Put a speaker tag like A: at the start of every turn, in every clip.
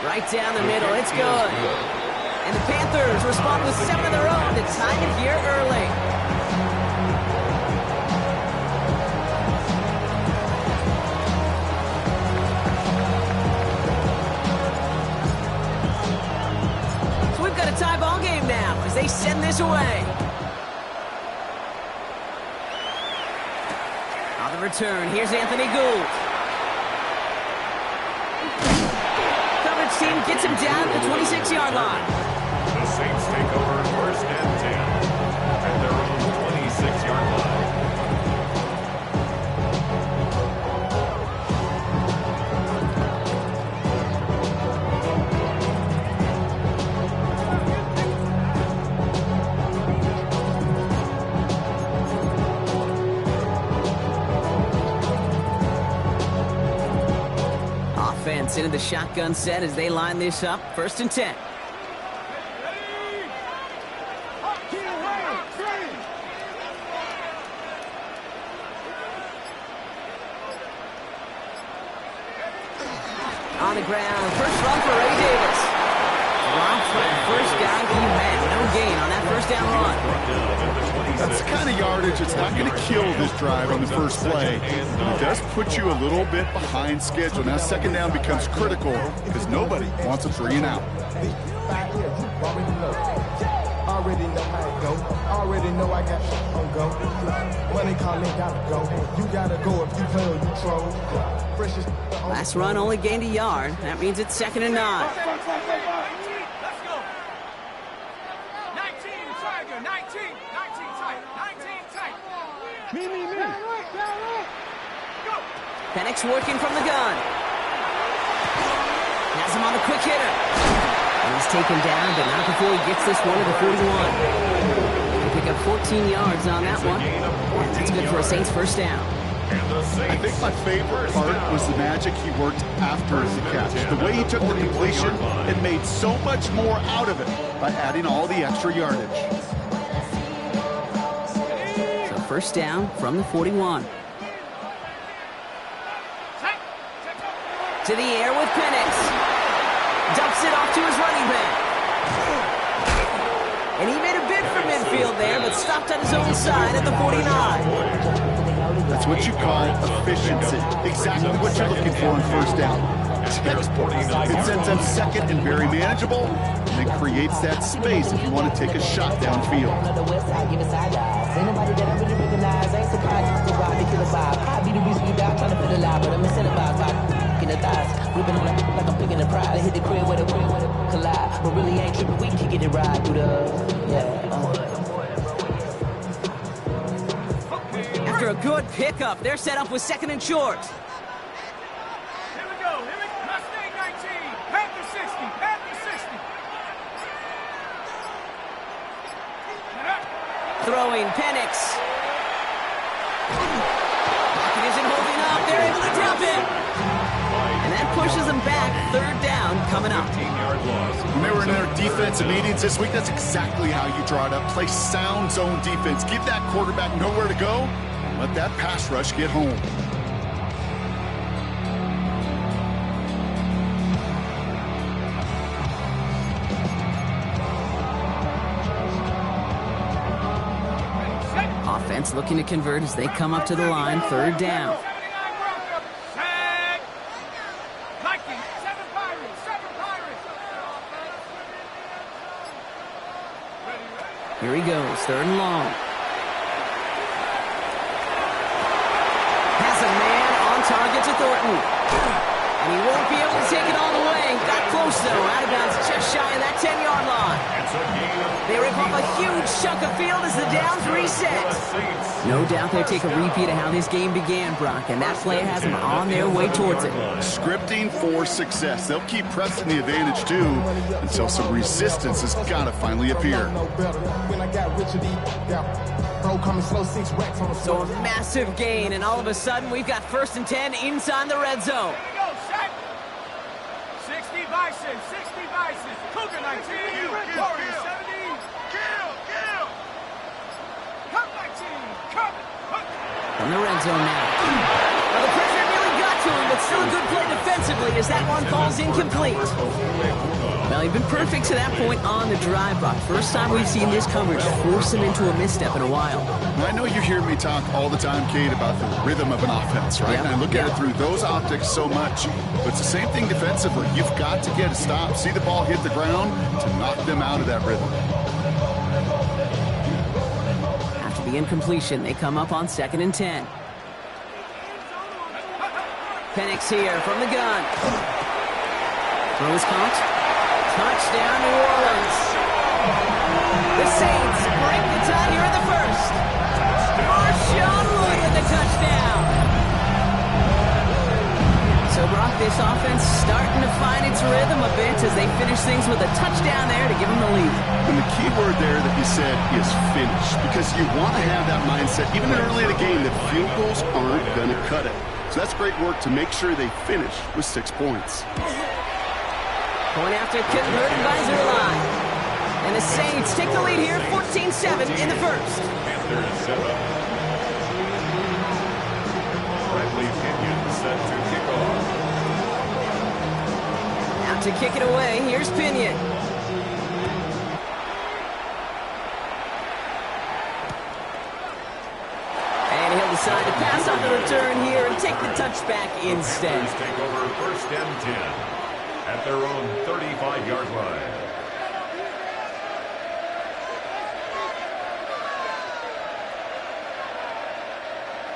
A: Right down the middle, it's good. And the Panthers respond with 7 of their own to tie it here early. So we've got a tie ball game now as they send this away. On the return, here's Anthony Gould. Coverage team gets him down at the 26-yard line.
B: The Saints take over 1st and 10 at their own 26-yard line.
A: Offense into the shotgun set as they line this up. 1st and 10. On the ground, first run for Ray Davis. Dropped for the first guy he met. No gain on that 1st down run.
C: That's the kind of yardage that's not going to kill this drive on the first play. It does put you a little bit behind schedule. Now 2nd down becomes critical because nobody wants a 3 and out.
D: Already know how it go. Already know I got on go. Money calling, gotta go. You gotta go if you play or you troll. Freshest.
A: Last run only gained a yard. That means it's 2nd and 9.
E: Let's go. 19, Tiger. 19 tight. 19 tight. Me. Go.
A: Penix working from the gun. Has him on the quick hitter. And he's taken down, but not before he gets this one to the 41. He'll pick up 14 yards on that one. That's good for a Saints 1st down.
C: I think my favorite part was the magic he worked after the catch. The way he took the completion and made so much more out of it by adding all the extra yardage.
A: So 1st down from the 41. To the air with Penix. Dumps it off to his running back. And he made a bid for midfield there, but stopped on his own side at the 49.
C: That's what you call efficiency. Exactly what you're looking for on 1st down. Textbook. It sends them 2nd and very manageable, and it creates that space if you want to take a shot downfield.
F: Like I'm picking a pride. I hit the crib with a collide, but really ain't tripping. We can get it right through
A: After a good pickup, they're set up with 2nd and short.
E: Here we go. Mustang 19. Panther 60. Panther 60.
A: Throwing Penix. Pocket isn't holding up. They're able to drop it. And that pushes them back. 3rd down coming up.
B: 15-yard loss.
C: When they were in their defensive meetings this week, that's exactly how you draw it up. Play sound zone defense. Give that quarterback nowhere to go. And let that pass rush get home.
A: Offense looking to convert as they come up to the line. 3rd down. Here he goes, 3rd and long. Has a man on target to Thornton. And he won't be able to take it all the way. Got close, though. Out of bounds just shy of that 10-yard line. They rip off a huge chunk of field as the downs reset. No doubt they'll take a repeat of how this game began, Brock, and that play has them on their way towards it.
C: Scripting for success. They'll keep pressing the advantage, too, until some resistance has got to finally appear.
A: So a massive gain, and all of a sudden we've got 1st and 10 inside the red zone.
E: Here we go, set. 60 Bison. 60 Bison. Cougar 19. Warriors 70. Kill. Cup 19. Cup.
A: In the red zone now. Well, the pressure nearly got to him, but Still a good play defensively as that one falls incomplete. Well, you've been perfect to that point on the drive, Brock. First time we've seen this coverage force him into a misstep in a while.
C: I know you hear me talk all the time, Kate, about the rhythm of an offense, right?
A: Yep.
C: And I look at it through those optics so much. But it's the same thing defensively. You've got to get a stop, see the ball hit the ground to knock them out of that rhythm.
A: After the incompletion, they come up on 2nd and 10. Penix here from the gun. Throw is caught. Touchdown, New Orleans. The Saints break the tie here in the first. Marshawn Wood with the touchdown. So, Brock, this offense starting to find its rhythm a bit as they finish things with a touchdown there to give them the lead.
C: And the key word there that you said is finish, because you want to have that mindset, even early in the game, that field goals aren't going to cut it. So that's great work to make sure they finish with 6 points.
A: Point after converted by Zerline. And the Saints take the lead here, 14-7 in the first.
B: Panthers set up. Bradley Pinion set to kick off.
A: Out to kick it away, here's Pinion. And he'll decide to pass on the return here and take the touchback instead.
B: Panthers take over 1st and 10 at their own 35-yard line.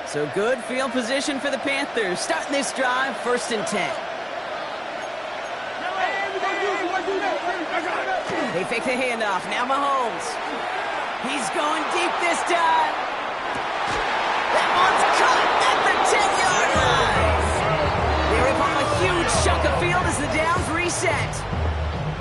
A: So good field position for the Panthers. Starting this drive, 1st and 10. They fake the handoff. Now Mahomes. He's going deep this time. That one's caught at the 10-yard line. They rip off a huge chunk of field as the downs reset.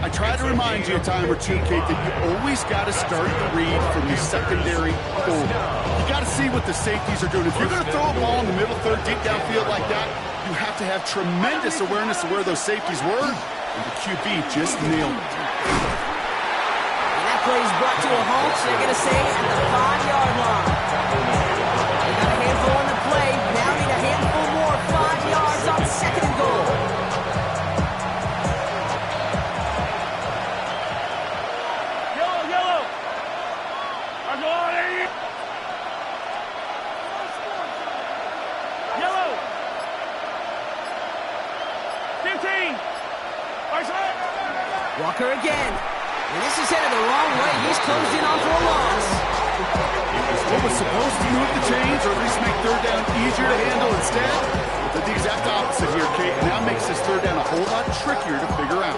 C: I try to remind you a time or two, Kate, that you always got to start the read from the secondary forward. You got to see what the safeties are doing. If you're going to throw a ball in the middle third, deep downfield like that, you have to have tremendous awareness of where those safeties were, and the QB just nailed it.
A: And that play is brought to a halt. They're going to say at the 5-yard line. They got a handful on the play. Now need a handful more. 5 yards on 2nd and goal. Walker again. And this is headed the wrong way. He's closed in on for a loss.
C: What was supposed to move the chains, or at least make 3rd down easier to handle instead? But the exact opposite here, Kate. Now makes this 3rd down a whole lot trickier to figure out.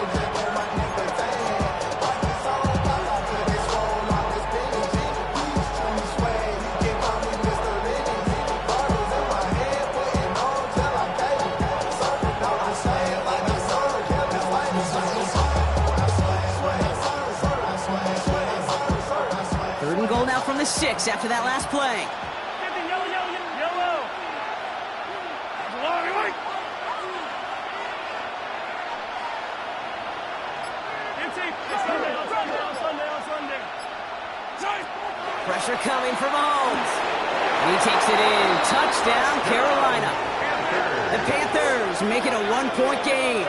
A: From the 6 after that last play. Pressure coming from Mahomes. And he takes it in. Touchdown, Carolina. The Panthers make it a 1-point game.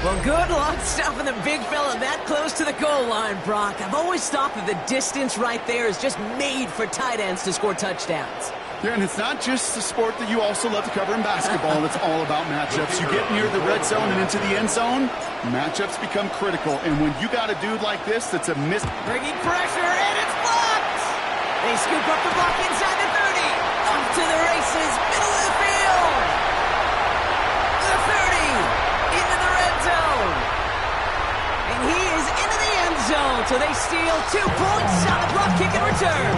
A: Well, good luck stopping the big fella that close to the goal line, Brock. I've always thought that the distance right there is just made for tight ends to score touchdowns.
C: Yeah, and it's not just the sport that you also love to cover in basketball. It's all about matchups. You get near the red zone and into the end zone, matchups become critical. And when you got a dude like this that's a miss...
A: Bringing pressure, and it's blocked! They scoop up the block inside the 30. Off to the races, middle of the field. The 30. Into the red zone. And he is into the end zone. So they steal 2 points on the block kick and return.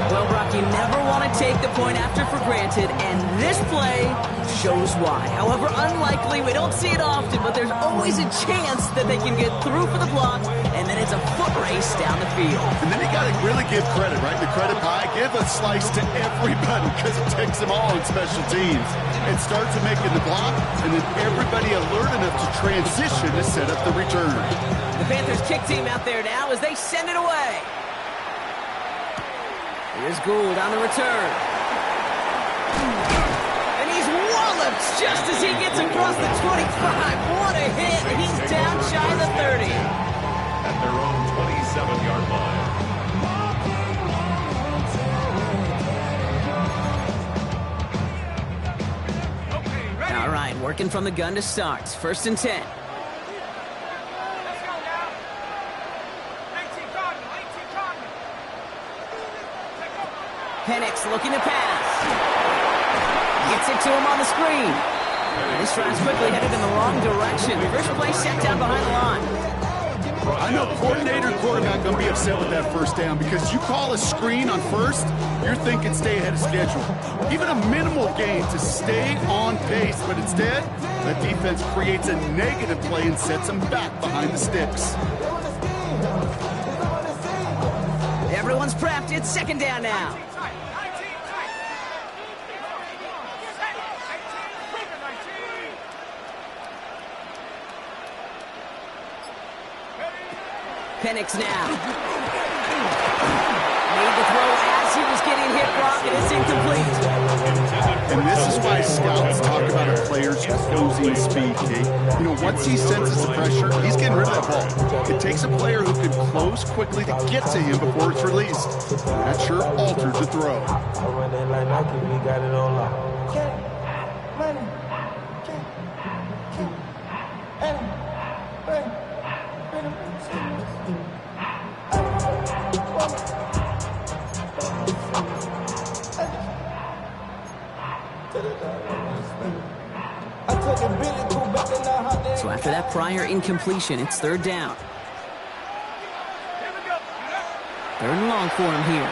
A: Well, Brock, you never want to take the point after for granted, and this play shows why. However unlikely, we don't see it often, but there's always a chance that they can get through for the block, and then it's a foot race down the field.
C: And then you got to really give credit, right? The credit pie, give a slice to everybody because it takes them all in special teams. It starts with making the block, and then everybody alert enough to transition to set up the return.
A: The Panthers kick team out there now as they send it away. Here's Gould on the return. just as he gets across the 25. What a hit. He's down shy of the 30.
B: At their own 27-yard line.
A: All right, working from the gun to start. 1st and 10.
E: Let's go now. 18 Cardinal, 18 Cardinal. Take over.
A: Penix looking to pass. Gets it to him on the screen. And this drive's quickly headed in the wrong direction. First play set down behind the line.
C: I know coordinator and quarterback going to be upset with that first down because you call a screen on first, you're thinking stay ahead of schedule. Even a minimal gain to stay on pace, but instead, that defense creates a negative play and sets them back behind the sticks.
A: Everyone's prepped. It's 2nd down now.
E: 19 tight. Set. 18, Cougar 19.
A: Penix now. Made the throw as he was getting hit, Brock, and it's incomplete.
C: And this is why scouts talk about a player's closing speed, Kate. You know, once he senses the pressure, he's getting rid of that ball. It takes a player who can close quickly to get to him before it's released. That sure alters the throw.
G: I run that like Nike, we got it on lock.
A: So after that prior incompletion, it's 3rd down. 3rd and long for him here.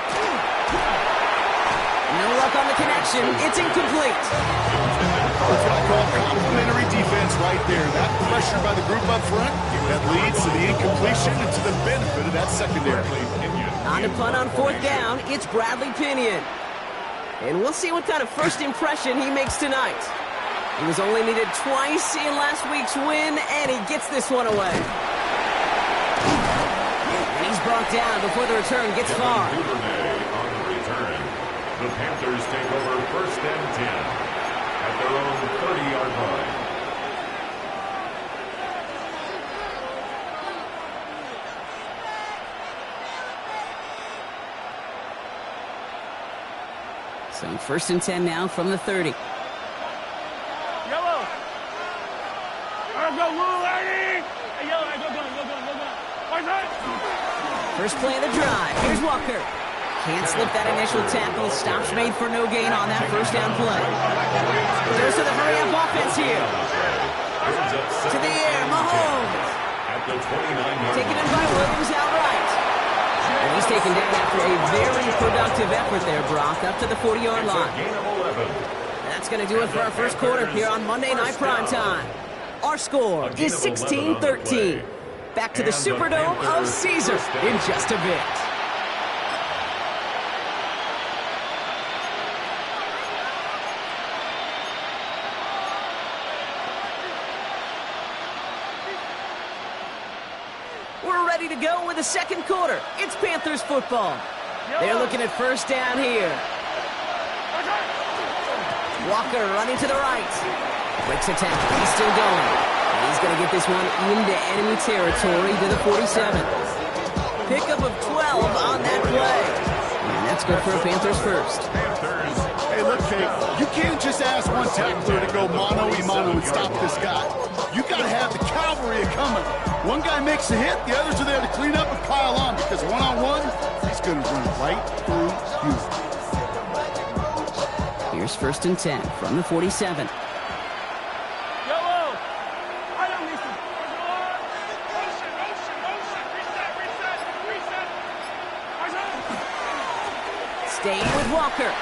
A: No luck on the connection. It's incomplete.
C: That's what I call complimentary defense right there. That pressure by the group up front, that leads to the incompletion and to the benefit of that secondary.
A: On to punt on 4th down, it's Bradley Pinion. And we'll see what kind of first impression he makes tonight. He was only needed twice in last week's win, and he gets this one away. And he's brought down before the return gets far.
B: On the return, the Panthers take over 1st and 10 at their own 30-yard line.
A: So 1st and 10 now from the 30.
E: Yellow. Let's go, Lou, Eddie. Hey, Yellow, go. What's that?
A: First play of the drive. Here's Walker. Can't slip that initial tackle. Stops made for no gain on that 1st down play. Goes to the hurry-up offense here. To the air, Mahomes.
B: At the 29-yard
A: Taken in by Williams outright. And he's taken down after a very productive effort there, Brock, up to the 40-yard line.
B: gain of 11.
A: That's going to do it for our first quarter here on Monday Night Primetime. Our score is 16-13. Back to the Superdome of Caesar in just a bit. We're ready to go with the 2nd quarter. It's Panthers football. They're looking at 1st down here. Walker running to the right. Breaks a tackle. He's still going. And he's going to get this one into enemy territory to the 47. Pickup of 12 on that play. And that's good for Panthers first.
C: Hey, look, Kate, you can't just ask one tackler to go mano-a-mano and stop this guy. You got to have the cavalry coming. One guy makes a hit, the others are there to clean up and pile on because one-on-one, he's going to run right through you.
A: Here's 1st and 10 from the 47.
E: Yellow. I don't listen. Reset.
A: Staying with Walker.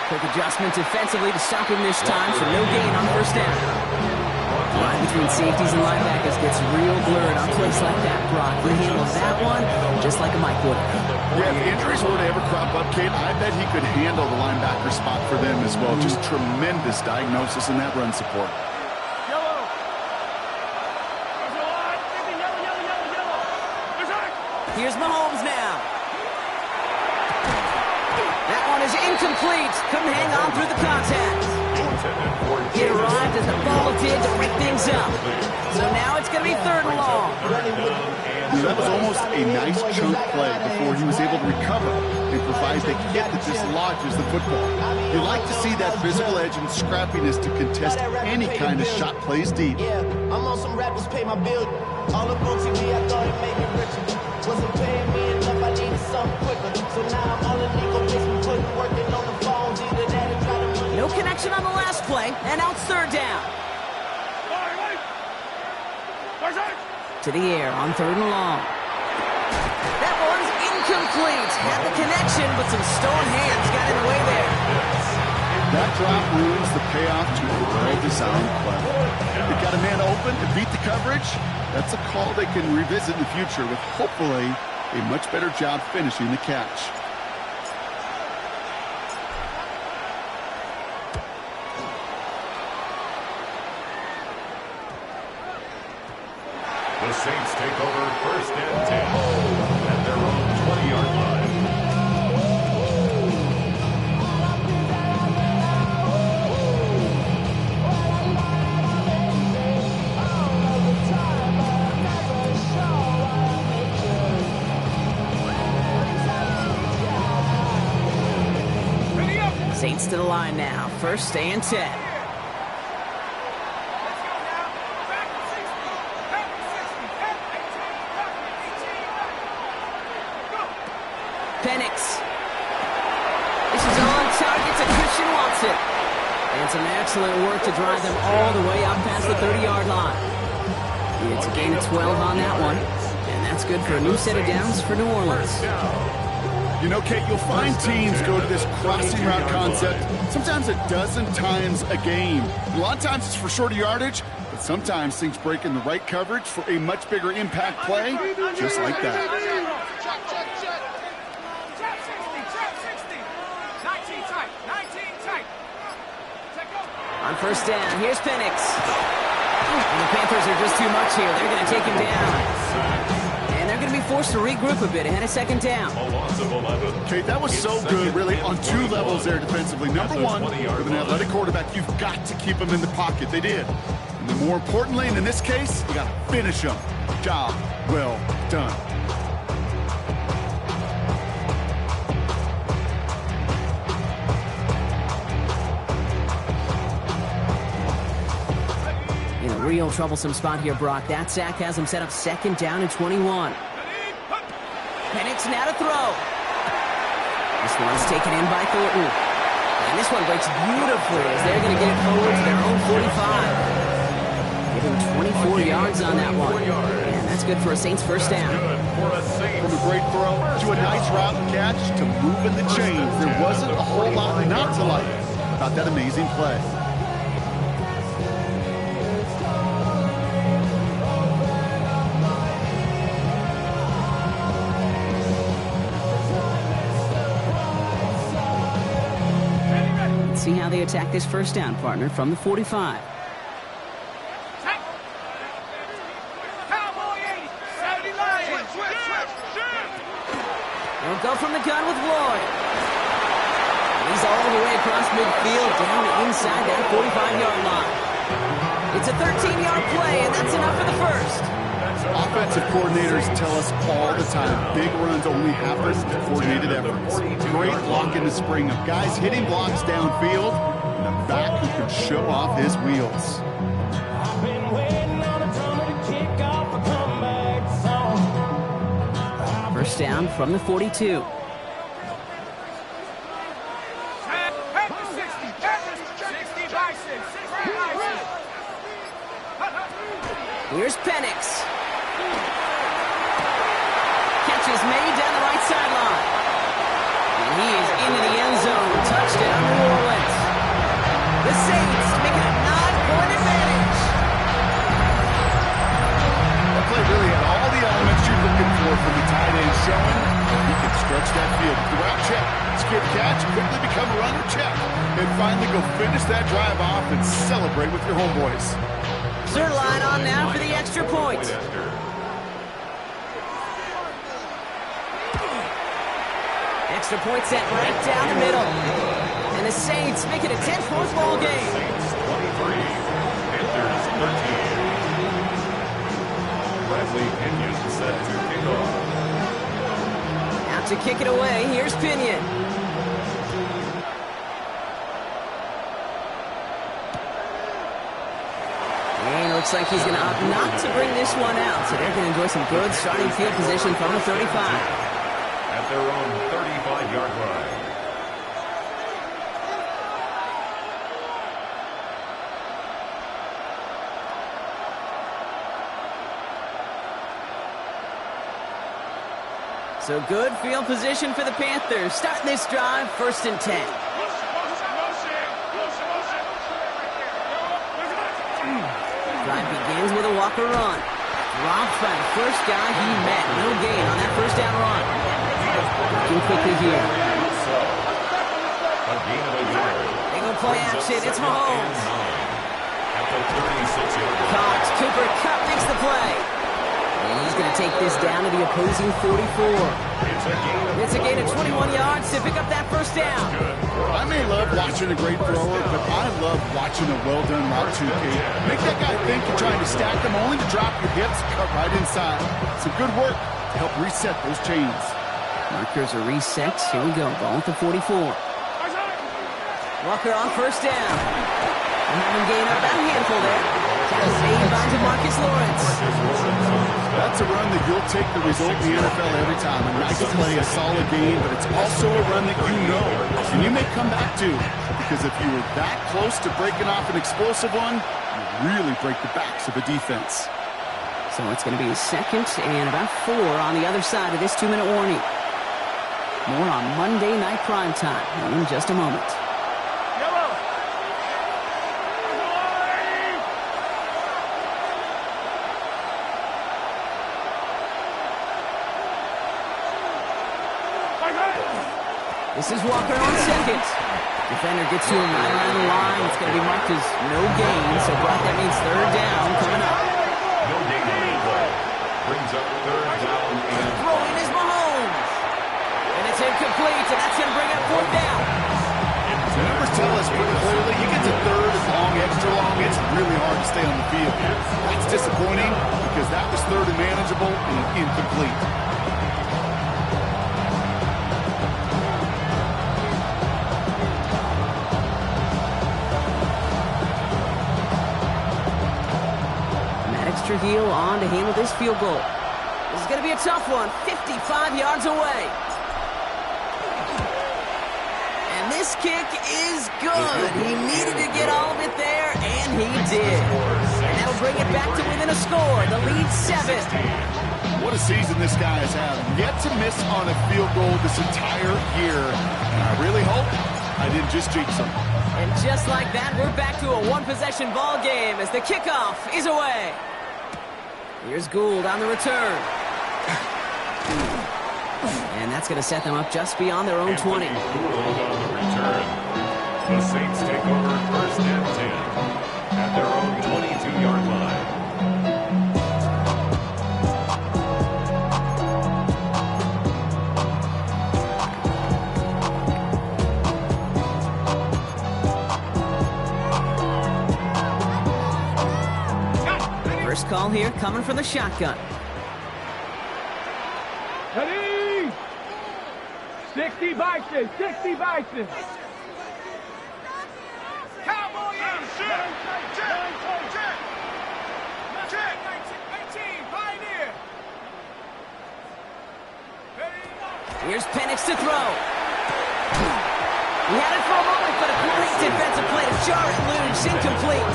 A: Quick adjustment defensively to stop him this time, so no gain on 1st down. The line between safeties and linebackers gets real blurred on plays like that, Brock. He handles that one just like a Mike would.
C: Yeah, if injuries were to ever crop up, Kate, I bet he could handle the linebacker spot for them as well. Just tremendous diagnosis in that run support.
E: Yellow.
A: Here's Mahomes now. That one is incomplete. Couldn't hang on through the contact. He arrived as the ball did to break things up. So now it's going to be 3rd and long.
C: That was almost a nice chunk play before he was able to recover and provide the hit that dislodges the football. You like to see that physical edge and scrappiness to contest any kind of shot plays deep.
H: Yeah, I'm on some rappers pay my bill. All up on TV, I thought it made me richer. Wasn't paying me enough, I needed something quicker. So now I'm on the legal basement, putting working on the phones. Either that or try to money.
A: No connection on the last play, and now it's 3rd down. To the air on 3rd and long. That one's incomplete. Had the connection, but some stone hands got in the way there.
C: That drop ruins the payoff to a well-designed play. They got a man open to beat the coverage. That's a call they can revisit in the future with hopefully a much better job finishing the catch.
B: The Saints take over 1st and 10 at their own 20-yard line.
A: Saints to the line now. 1st and 10. Penix. This is on target to Christian Watson. And some excellent work to drive them all the way up past the 30-yard line. It's a gain of 12 on that one. And that's good for a new set of downs for New Orleans.
C: You know, Kate, you'll find teams go to this crossing route concept sometimes a dozen times a game. A lot of times it's for shorter yardage, but sometimes things break in the right coverage for a much bigger impact play, just like that.
A: On 1st down, here's Penix. And the Panthers are just too much here. They're going to take him down. And they're going to be forced to regroup a bit ahead of 2nd down.
C: Kate, that was so good, really, on 2 levels there defensively. Number one, with an athletic quarterback, you've got to keep him in the pocket. They did. And then more importantly, in this case, you got to finish him. Job well done.
A: Real troublesome spot here, Brock. That sack has him set up 2nd down and 21. Penix now to throw. This one's taken in by Thornton. And this one breaks beautifully as they're going to get it forward to their own 45. Give him 24 yards on that one. And that's good for a Saints 1st down.
C: From a great throw to a nice route catch to moving the chains. There wasn't a whole lot not to like about that amazing play.
A: See how they attack this 1st down, partner, from the 45. They'll go from the gun with Lloyd. He's all the way across midfield, down inside that 45-yard line. It's a 13-yard play, and that's enough for the 1st.
C: Offensive coordinators tell us all the time, big runs only happen with coordinated efforts. Great block in the spring of guys hitting blocks downfield, and a back who can show off his wheels.
A: First down from the 42. Here's Penix. Catch is made down the right sideline. And he is into the end zone. Touchdown, New Orleans. The Saints make it a 9-point advantage.
C: That play really had all the elements you're looking for from the tight end showing. He can stretch that field. Throughout check. Skip catch, quickly become a runner check. And finally go finish that drive off and celebrate with your homeboys.
A: Third line on now for the extra point. Extra point set right down the middle. And And the Saints make it a 10-point ball game.
B: Saints 23, Panthers 13. Bradley Pinion set to kick off.
A: Out to kick it away, here's Pinion. And it looks like he's going to opt not to bring this one out, so they're going to enjoy some good starting field position from the 35.
B: At their own 35-yard line.
A: So good field position for the Panthers. Starting this drive, 1st and 10. Drive begins with a Walker run. Dropped by the first guy he met. No gain on that 1st down run. Looking quickly here. They go play action. It's Mahomes.
B: At the 36-yard line.
A: Cox, Cooper Kupp makes the play. And he's going to take this down to the opposing 44. It's a gain of 21 yards to pick up that 1st down.
C: I may love watching a great thrower, but I love watching a well-done route to Kate. Make that guy think you're trying to stack them only to drop your hips, cut right inside. Some good work to help reset those chains.
A: Markers are reset. Here we go. Ball at the 44. Walker on 1st down. And having gained up that handful there. Kind of saved by DeMarcus Lawrence.
C: That's a run that you'll take the result in the NFL every time. A nice play, a solid game, but it's also a run that you know and you may come back to, because if you were that close to breaking off an explosive one, you really break the backs of a defense.
A: So it's going to be a 2nd and about 4 on the other side of this 2-minute warning. More on Monday Night Primetime in just a moment. This is Walker on 2nd. Defender gets to him right around the line. It's going to be marked as no gain. So Brock, that means 3rd down coming up.
B: No gain on the play. Brings up 3rd down and
A: throwing is Mahomes. And it's incomplete, and that's going to bring up 4th down.
C: The numbers tell us pretty clearly, you get to 3rd and long, extra long, it's really hard to stay on the field. That's disappointing because that was 3rd and manageable and incomplete.
A: Heel on to handle this field goal. This is going to be a tough one. 55 yards away. And this kick is good. He needed to get all of it there, and he did. And that'll bring it back to within a score. The lead 7.
C: What a season this guy has had. Yet to miss on a field goal this entire year. And I really hope I didn't just jinx him.
A: And just like that, we're back to a 1-possession ball game as the kickoff is away. Here's Gould on the return. And that's going to set them up just beyond their own 20.
B: Gould on the return. The Saints take over 1st and 10 at their own 22-yard line.
A: First call here coming from the shotgun.
E: Ready? 60 Bison, 60 Bison. Cowboy in. Check. 19, Pioneer.
A: Here's Penix to throw. He had it for a moment, but a great defensive play to jar it loose. Incomplete.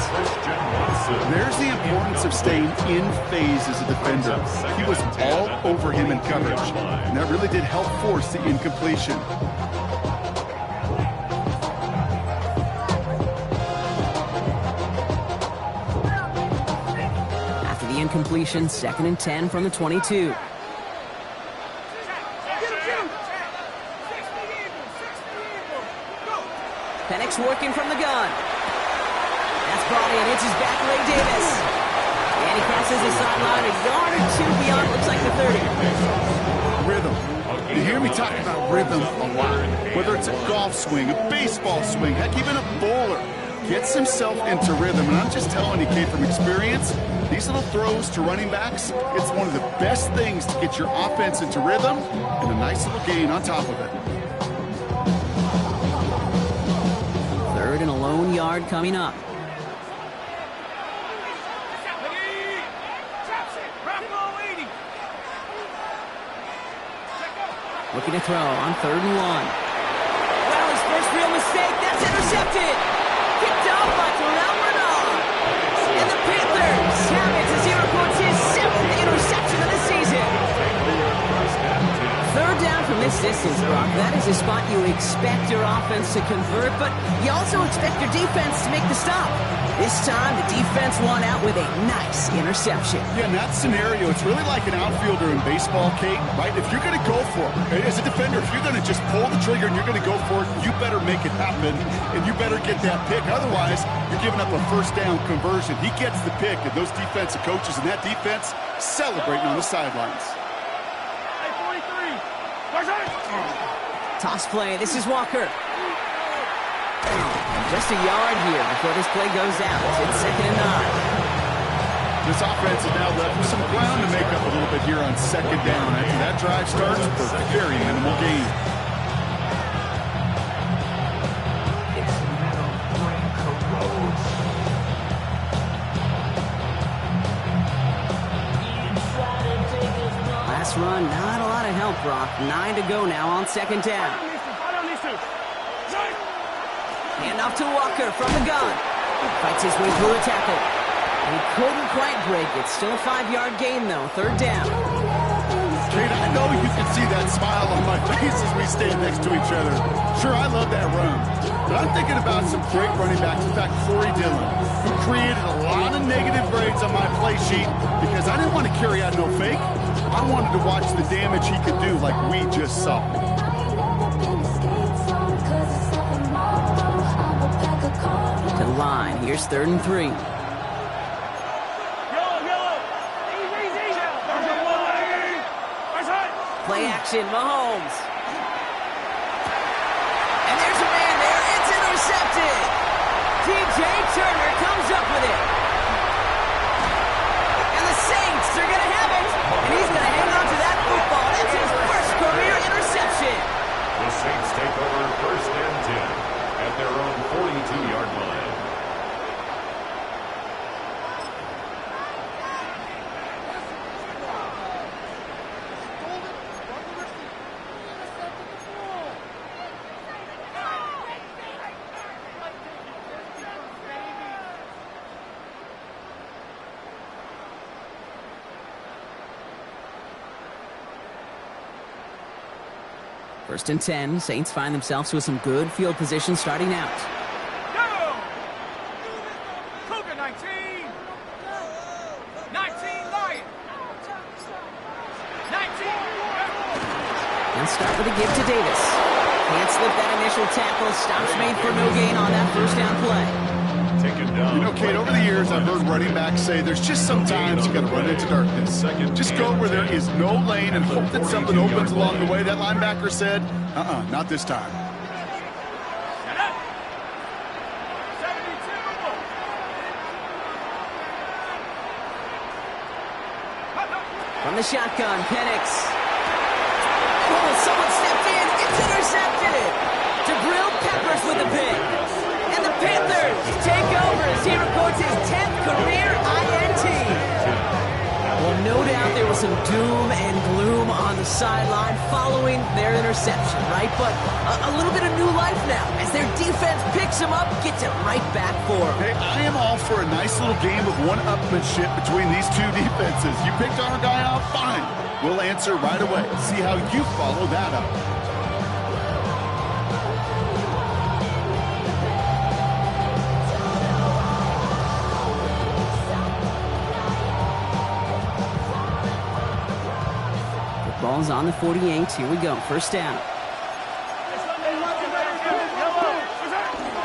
C: There's the importance of staying in phase as a defender. He was all over him in coverage, and that really did help force the incompletion.
A: After the incompletion, 2nd and 10 from the 22. Penix working from the gun. That's brought in. It's his back, Ray Davis. And he passes the sideline a yard or two beyond, looks like the 30.
C: Rhythm. You hear me talking about rhythm a lot. Whether it's a golf swing, a baseball swing, heck, even a bowler gets himself into rhythm. And I'm just telling you, Kate, from experience, these little throws to running backs, it's one of the best things to get your offense into rhythm and a nice little gain on top of it.
A: 3rd and a lone yard coming up. Looking to throw on 3rd and 1. Well, his first real mistake, that's intercepted. Picked off by Terrell Bernard. And the Panthers have it as he records his 7th interception of the season. 3rd down from this distance, Brock. That is a spot you expect your offense to convert, but you also expect your defense to make the stop. This time, the defense won out with a nice interception.
C: Yeah, in that scenario, it's really like an outfielder in baseball, Kate, right? If you're going to go for it, as a defender, if you're going to just pull the trigger and you're going to go for it, you better make it happen, and you better get that pick. Otherwise, you're giving up a first down conversion. He gets the pick, and those defensive coaches and that defense celebrating on the sidelines.
A: Toss play. This is Walker. Just a yard here before this play goes out. It's 2nd and 9.
C: This offense is now left with some ground to make up a little bit here on 2nd down. After that drive starts with a very minimal gain.
A: Last run, not a lot of help, Brock. 9 to go now on 2nd down. Hand off to Walker from the gun. Fights his way through a tackle. And he couldn't quite break it. Still a 5-yard gain, though. 3rd down.
C: Kate, I know you can see that smile on my face as we stand next to each other. Sure, I love that run. But I'm thinking about some great running backs. In fact, Corey Dillon, who created a lot of negative grades on my play sheet because I didn't want to carry out no fake. I wanted to watch the damage he could do like we just saw.
A: To the line. Here's 3rd and 3. Play action, Mahomes. And there's a man there. It's intercepted. T.J. Turner comes up with it. And the Saints are going to have it. And he's going to hang on to that football. That's his first career interception.
B: The Saints take over 1st and 10 at their own 42-yard line.
A: First and 10. Saints find themselves with some good field position starting out.
E: Go! Cougar 19! 19 Lion! 19!
A: And start with a give to Davis. Can't slip that initial tackle. Stops made for no gain on that 1st down play.
C: You know, Kate, over the years, I've heard running backs say there's just sometimes you got to run into darkness. Just go where there is no lane and hope that something opens along the way. That linebacker said, not this time.
E: Set up! 72!
A: From the shotgun, Penix. Oh, someone stepped in. It's intercepted. Jabril Peppers with the pick. And the Panthers take over as he records his 10th career INT. Well, no doubt there was some doom and gloom on the sideline following their interception, right? But a little bit of new life now as their defense picks him up, gets it right back for him.
C: Hey, I am all for a nice little game of one-upmanship between these two defenses. You picked our guy out, fine. We'll answer right away. See how you follow that up.
A: Ball's on the 48. Here we go. 1st down.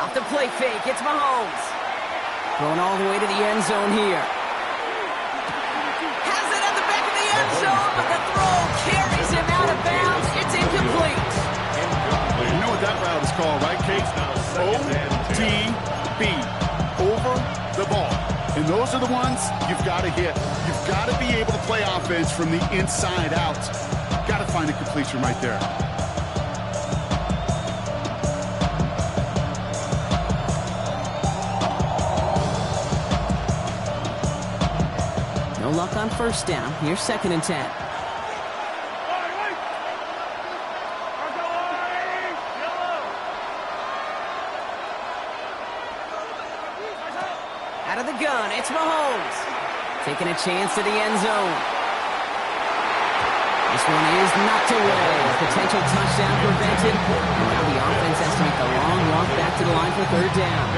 A: Off the play fake. It's Mahomes. Going all the way to the end zone here. zone, but the throw carries him out of bounds. It's incomplete.
C: You know what that route is called, right, Kate? OTB. Over the ball. And those are the ones you've got to hit. You've got to be able to play offense from the inside out. Got to find a completion right there.
A: No luck on first down. Here's 2nd and 10. Out of the gun, it's Mahomes. Taking a chance to the end zone. This one is knocked away. Potential touchdown prevented. And now the offense has to make a long walk back to the line for 3rd down.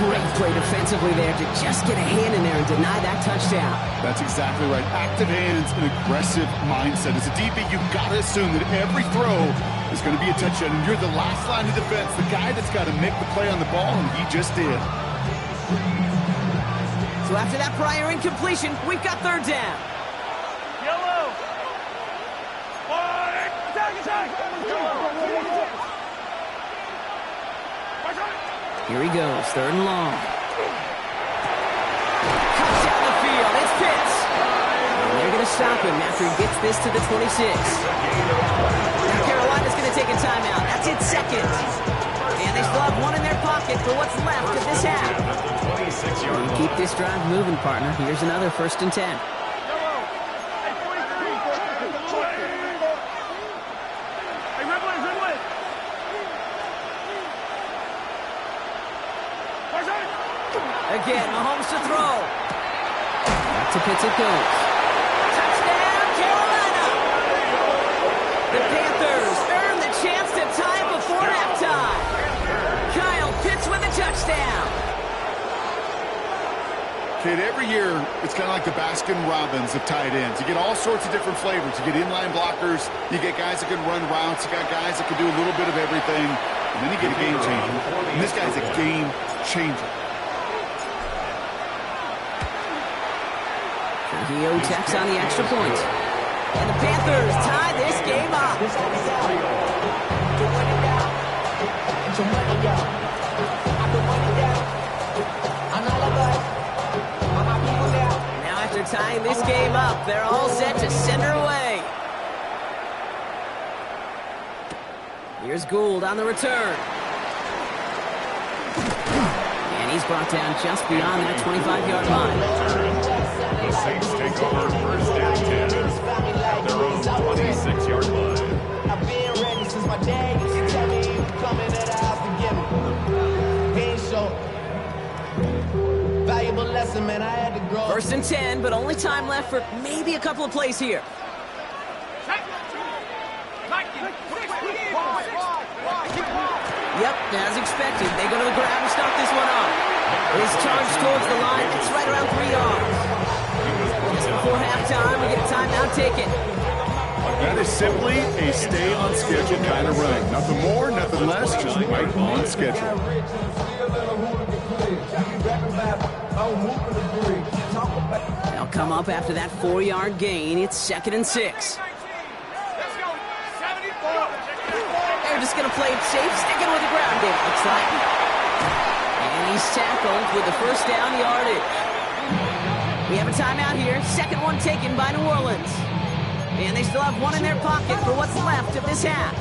A: Great play defensively there to just get a hand in there and deny that touchdown.
C: That's exactly right. Active hands and aggressive mindset. As a DB, you've got to assume that every throw is going to be a touchdown. And you're the last line of defense, the guy that's got to make the play on the ball, and he just did.
A: So after that prior incompletion, we've got 3rd down.
E: Yellow. Attack.
A: Here he goes, 3rd and long. Cuts down the field, it's Pitts. And they're going to stop him after he gets this to the 26. Now Carolina's going to take a timeout. That's its 2nd. And they still have one in their pocket for what's left of this half. And keep this drive moving, partner. Here's another 1st and 10. Again, Mahomes to throw. Back to Pitts it goes. Touchdown, Carolina! The Panthers earn the chance to tie it before halftime. Kyle Pitts with a touchdown.
C: Kid, every year, it's kind of like the Baskin-Robbins of tight ends. You get all sorts of different flavors. You get inline blockers. You get guys that can run routes. You got guys that can do a little bit of everything. And then you get a game changer. And this guy's a game changer.
A: Gio tacks on the extra point. And the Panthers tie this game up. Now after tying this game up, they're all set to send her away. Here's Gould on the return. And he's brought down just beyond that 25-yard line.
B: The Saints take over 1st and 10 at their own 26-yard line.
H: I've been ready since my dad used to tell me he was coming to the house to get me. He ain't so valuable lesson, man. I had to grow.
A: 1st and 10, but only time left for maybe a couple of plays here. Yep, as expected, they go to the ground and start this one off. His charge towards the line, it's right around 3 yards. Just before halftime, we get a timeout taken.
C: That is simply a stay on schedule kind of run. Nothing more, nothing less, just right on schedule.
A: They'll come up after that 4-yard gain. It's 2nd and 6. They're just going to play it safe, sticking with the ground game, looks like. And he's tackled with the 1st down yardage. We have a timeout here. 2nd one taken by New Orleans. And they still have one in their pocket for what's left of this half.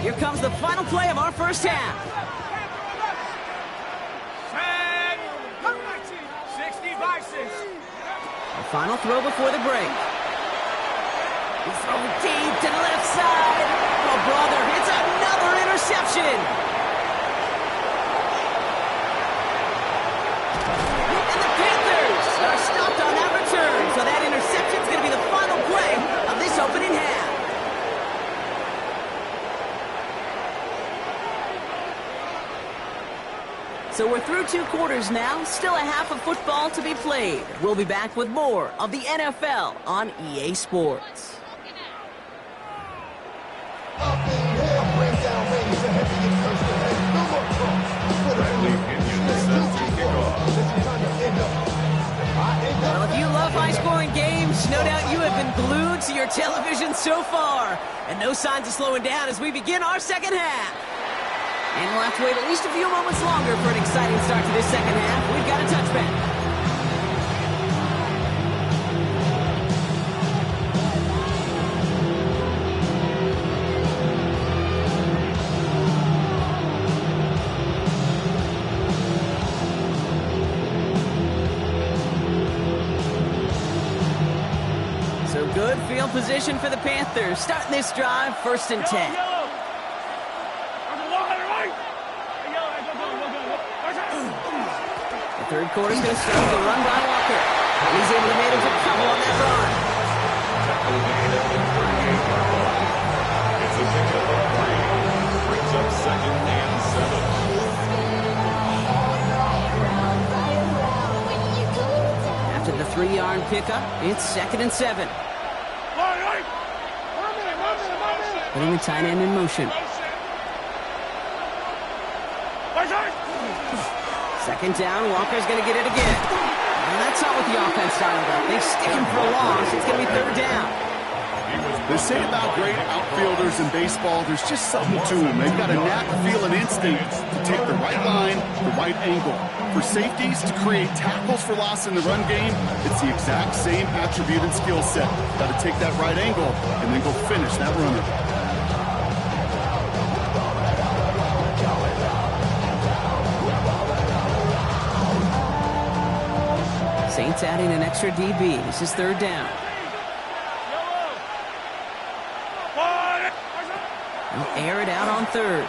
A: Here comes the final play of our first half.
E: 60-6.
A: The final throw before the break. He's throwing deep to the left side. Oh, brother, it's another interception. And the Panthers are stopped on that return. So that interception is going to be the final play of this opening half. So we're through 2 quarters now. Still a half of football to be played. We'll be back with more of the NFL on EA Sports. no doubt you have been glued to your television so far. And no signs of slowing down as we begin our second half. And we'll have to wait at least a few moments longer for an exciting start to this second half. We've got a touchback. Good field position for the Panthers. Starting this drive, 1st and 10. The third quarter's going to start with a run by Walker. He's able to manage a couple on that run.
B: It's a pickup of 3. Brings up 2nd and 7.
A: After the 3-yard pickup, it's 2nd and 7. Putting the tight end in motion. 2nd down, Walker's going to get it again. And that's not what the offense started about. They stick him for a loss. It's going to be 3rd down.
C: They say about great outfielders in baseball, there's just something to them. They've got a knack, feel, and instinct to take the right line, the right angle. For safeties to create tackles for loss in the run game, it's the exact same attribute and skill set. Got to take that right angle and then go finish that runner.
A: Saints adding an extra DB. This is 3rd down. He'll air it out on 3rd.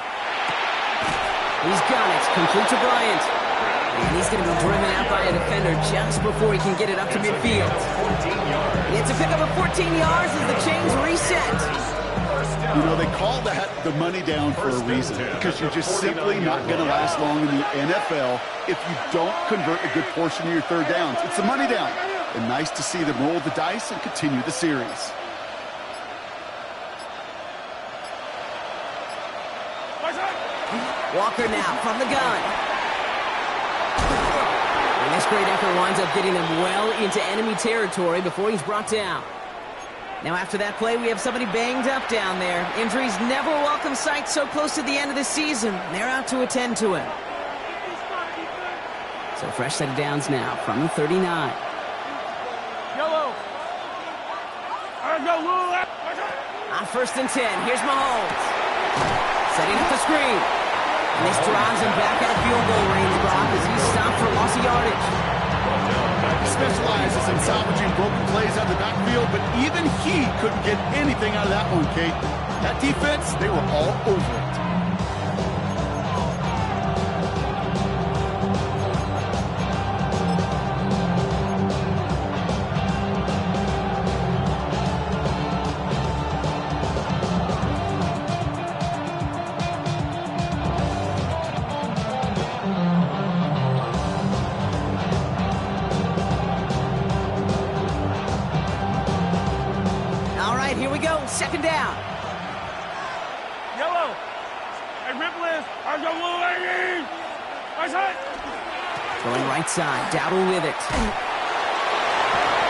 A: He's got it. Complete to Bryant. And he's going to be driven out by a defender just before he can get it up to midfield. It's a pickup of 14 yards as the chains reset.
C: You know, they call that the money down for a reason, because you're just simply not going to last long in the NFL if you don't convert a good portion of your 3rd downs. It's the money down. And nice to see them roll the dice and continue the series.
A: Walker now from the gun. And this great effort winds up getting him well into enemy territory before he's brought down. Now after that play, we have somebody banged up down there. Injuries never a welcome sight so close to the end of the season. They're out to attend to him. So fresh set of downs now from the 39.
E: Yellow.
A: On 1st and 10, here's Mahomes. Setting up the screen. And this drives him back out of field goal range, Brock, as he's stopped for loss of yardage.
C: He specializes in salvaging broken plays out of the backfield, but even he couldn't get anything out of that one, Kate. That defense, they were all over it.
A: Here we go, 2nd down.
E: Yellow. Hey, Ripley, are you moving? Right side.
A: Going right side, Dowdle with it.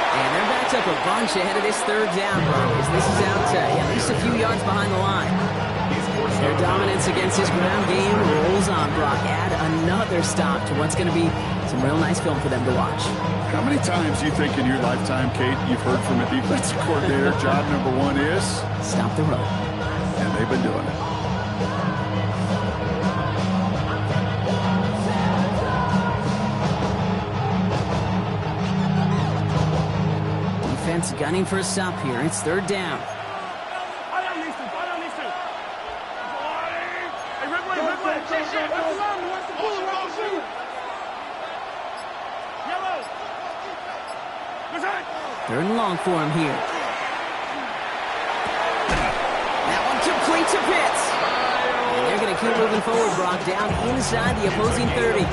A: And they're backed up a bunch ahead of this 3rd down, Broncos. This is out at least a few yards behind the line. Their dominance against his ground game rolls on, Brock. Add another stop to what's going to be some real nice film for them to watch.
C: How many times do you think in your lifetime, Kate, you've heard from a defensive coordinator, job number 1 is?
A: Stop the run.
C: And they've been doing it.
A: Defense gunning for a stop here. It's 3rd down. Third and long for him here. That one complete to Pitts. And they're going to keep moving forward, Brock, down inside the opposing 30.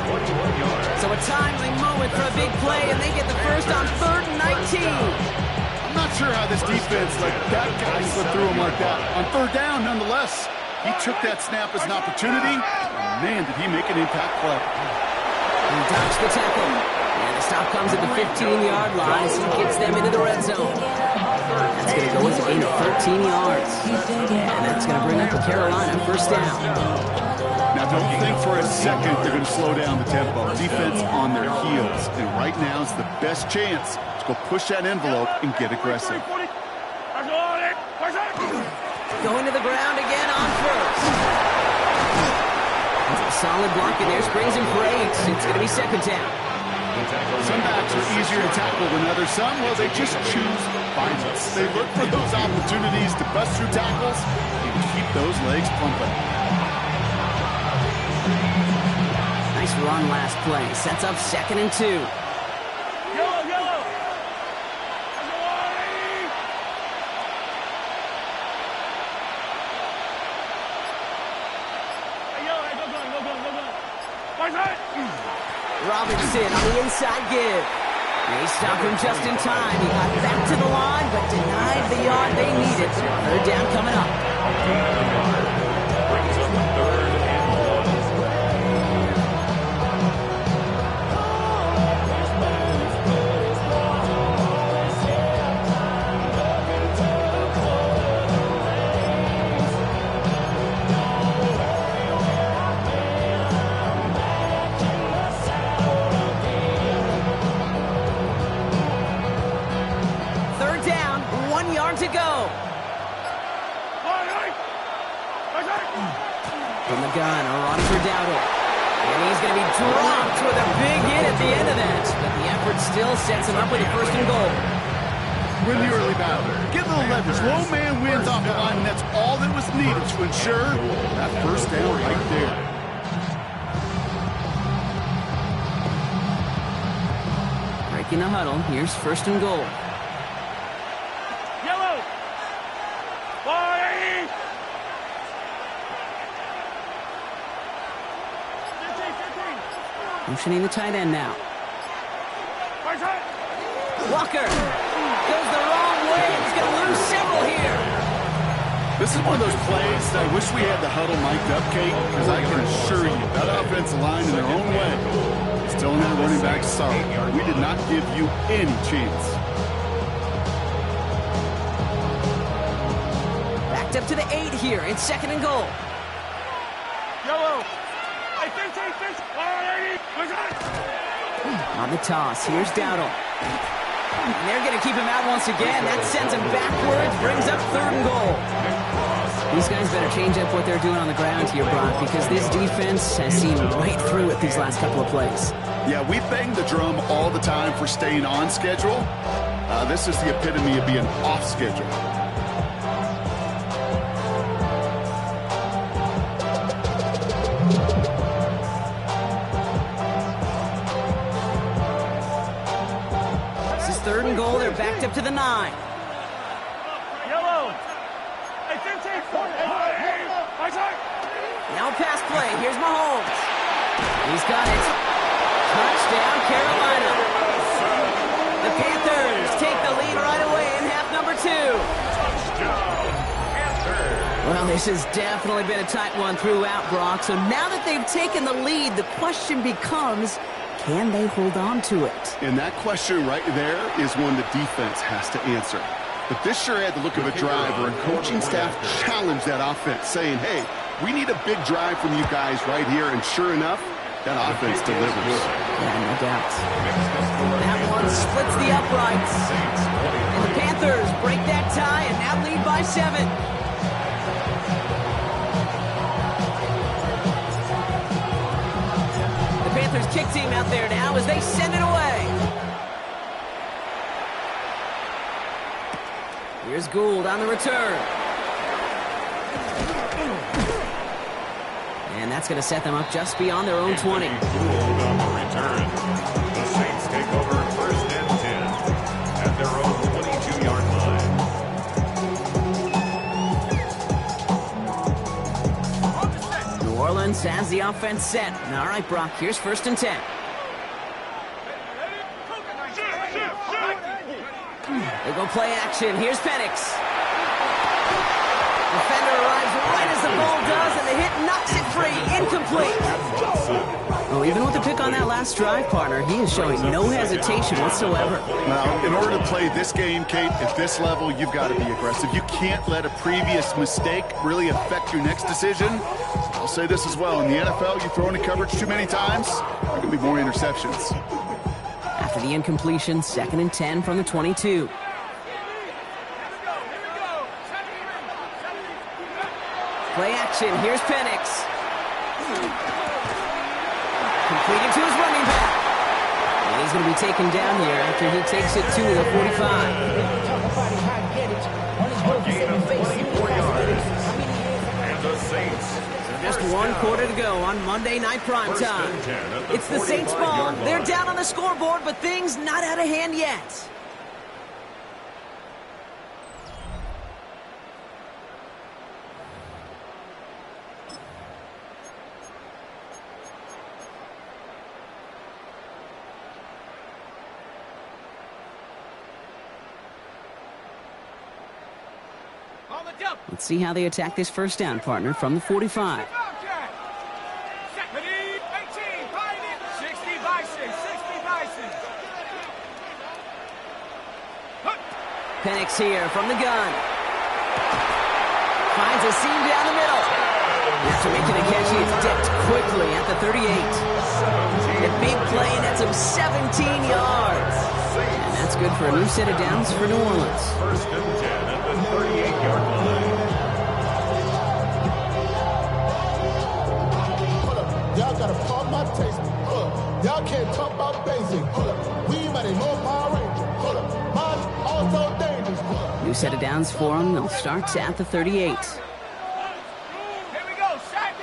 A: So a timely moment for a big play, and they get the first on 3rd and 19.
C: I'm not sure how this defense let that guy slip through him like that. On 3rd down, nonetheless, he took that snap as an opportunity. Man, did he make an impact play.
A: He dodged the tackle. And The stop comes at the 15-yard line as he gets them into the red zone. That's going to go as a gain of 13 yards. And that's going to bring up the Carolina first down.
C: Now, don't think for a second they're going to slow down the tempo. Defense on their heels. And right now is the best chance to go push that envelope and get aggressive.
A: Going to the ground again on first. That's a solid block in there. Springs him for 8. It's going to be second down.
C: Some backs are easier to tackle than others. Some, well, they just choose violence. They look for those opportunities to bust through tackles and keep those legs pumping.
A: Nice run last play. Sets up 2nd and 2.
E: Yellow.
A: Robinson on the inside give. They stopped him just in time. He got back to the line, but denied the yard they needed. Third down coming up.
B: Brings up 3rd and
A: 1 yard to go. From the gun, a run for Dawgbalz. And he's going to be dropped with a big hit at the end of that. But the effort still sets him up with a 1st and goal.
C: Win the early battle. Get a little leverage. Low man wins off the line, and that's all that was needed to ensure that first down right there.
A: Breaking the huddle. Here's 1st and goal.
E: Yellow. Body.
A: Motioning the tight end now. Walker goes the wrong way. He's going to lose several here.
C: This is one of those plays that I wish we had the huddle mic'd up, Kate, because I can assure you that offensive line in their own way is telling that running back, sorry, we did not give you any chance.
A: Backed up to the 8 here. It's 2nd and goal.
E: Yellow.
A: On the toss, here's Dawgbalz. And they're going to keep him out once again. That sends him backwards, brings up 3rd and goal. These guys better change up what they're doing on the ground here, Brock, because this defense has seen right through it these last couple of plays.
C: Yeah, we bang the drum all the time for staying on schedule. This is the epitome of being off schedule.
A: This is 3rd and goal. They're backed up to the 9.
E: Yellow.
A: Now pass play. Here's Mahomes. He's got it. Touchdown, Carolina. The Panthers take the lead right away in half number 2. Well, this has definitely been a tight one throughout, Brock. So now that they've taken the lead, the question becomes, can they hold on to it?
C: And that question right there is one the defense has to answer. But this sure had the look of a drive where a coaching staff challenged that offense, saying, hey, we need a big drive from you guys right here. And sure enough, that offense delivers.
A: Yeah, no doubt. That one splits the uprights. And the Panthers break that tie and now lead by 7. The Panthers kick team out there now as they send it away. Here's Gould on the return. And that's going to set them up just beyond their own 20.
B: Gould on the return. The Saints take over 1st and 10 at their own 22-yard line.
A: New Orleans has the offense set. All right, Brock, here's 1st and 10. They go play action. Here's Penix. Defender arrives right again as the ball does, and the hit knocks it free. Incomplete. Well, even with the pick on that last drive, partner, he is showing no hesitation whatsoever.
C: Now, in order to play this game, Kate, at this level, you've got to be aggressive. You can't let a previous mistake really affect your next decision. I'll say this as well. In the NFL, you throw into coverage too many times, there can be more interceptions.
A: After the incompletion, 2nd and 10 from the 22. Play action. Here's Penix. Completed to his running back. And he's going to be taken down here after he takes it to the 45.
B: And the Saints.
A: Just 1 quarter to go on Monday Night Primetime. It's the Saints' ball. They're down on the scoreboard, but things not out of hand yet. Let's see how they attack this first down, partner, from the 45. Penix here from the gun. Finds a seam down the middle. After making a catch, he is dipped quickly at the 38. A big play, and that's him 17 yards. And that's good for a new set of downs for New Orleans.
B: 1st and 10 at the 38-yard line.
D: Y'all gotta pump my taste. Y'all can't talk about basic. We might know Power Ranger. Mine also dangerous.
A: New set of downs for them. They'll start at the 38.
E: Here we go, sack.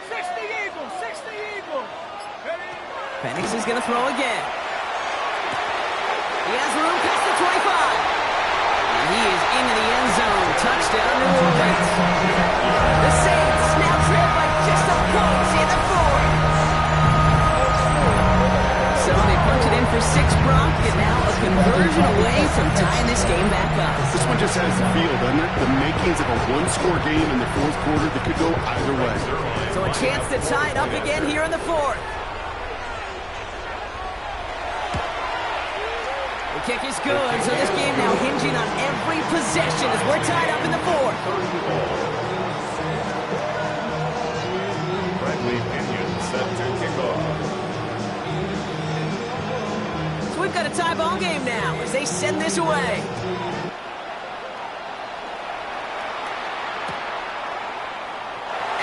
E: 60 Eagles, 60 Eagles.
A: Penix is going to throw again. He has room past the 25. And he is into the end zone. Touchdown, New Orleans. The Saints now trail by just a point in the 4th. So they punch it in for 6, Brock, and now a conversion away from tying this game back up.
C: This one just has the feel, doesn't it? The makings of a one-score game in the 4th quarter that could go either way.
A: So a chance to tie it up again here in the 4th. The kick is good, so this game now hinging on every possession as we're tied up in the 4th.
B: Bradley Pinion set to kick off.
A: So we've got a tie ball game now as they send this away.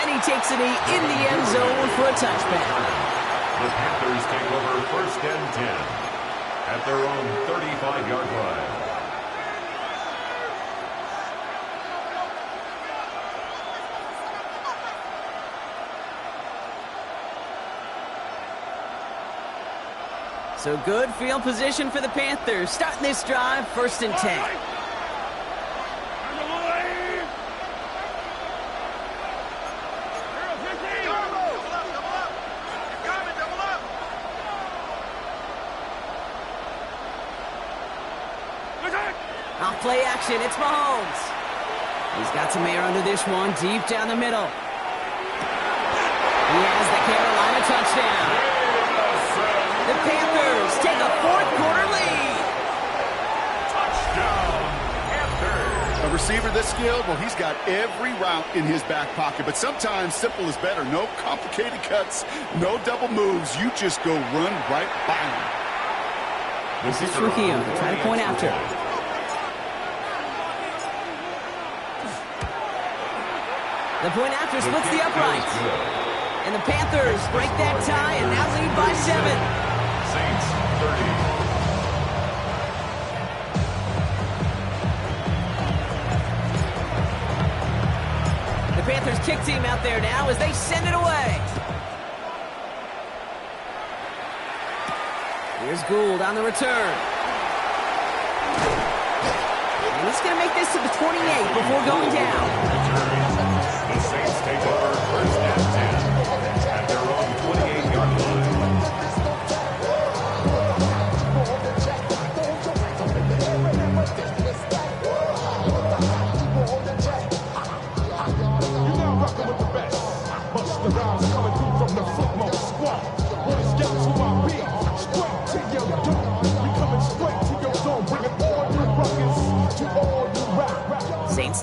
A: And he takes it in the end zone for a touchback.
B: The Panthers take over 1st and 10 at their own 35-yard line.
A: So good field position for the Panthers. Starting this drive, 1st and 10. Off play action, it's Mahomes. He's got some air under this one, deep down the middle. He has the Carolina touchdown. The Panthers take a 4th quarter lead.
B: Touchdown, Panthers.
C: A receiver this skilled, well, he's got every route in his back pocket, but sometimes simple is better. No complicated cuts, no double moves. You just go run right by him.
A: This is Trujillo, trying to point after. The point after splits the uprights. And the Panthers break that tie and now lead by 7.
B: Saints 30.
A: The Panthers kick team out there now as they send it away. Here's Gould on the return. And he's going to make this to the 28 before going down.
B: The Saints take over 1st and 10 at their own 28-yard line.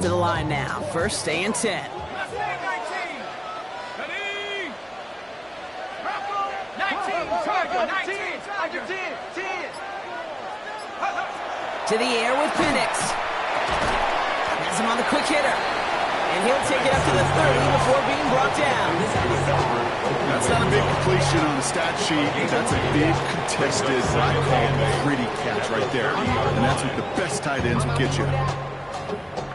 A: to the line now. First and 10.
E: Let's take 19. Ready? 19. Target. 19. Target. 10.
A: To the air with Penix. Has him on the quick hitter. And he'll take it up to the 30 before being brought down.
C: That's not a big completion on the stat sheet. That's a big contested, what I call gritty catch right there. And that's what the best tight ends will get you.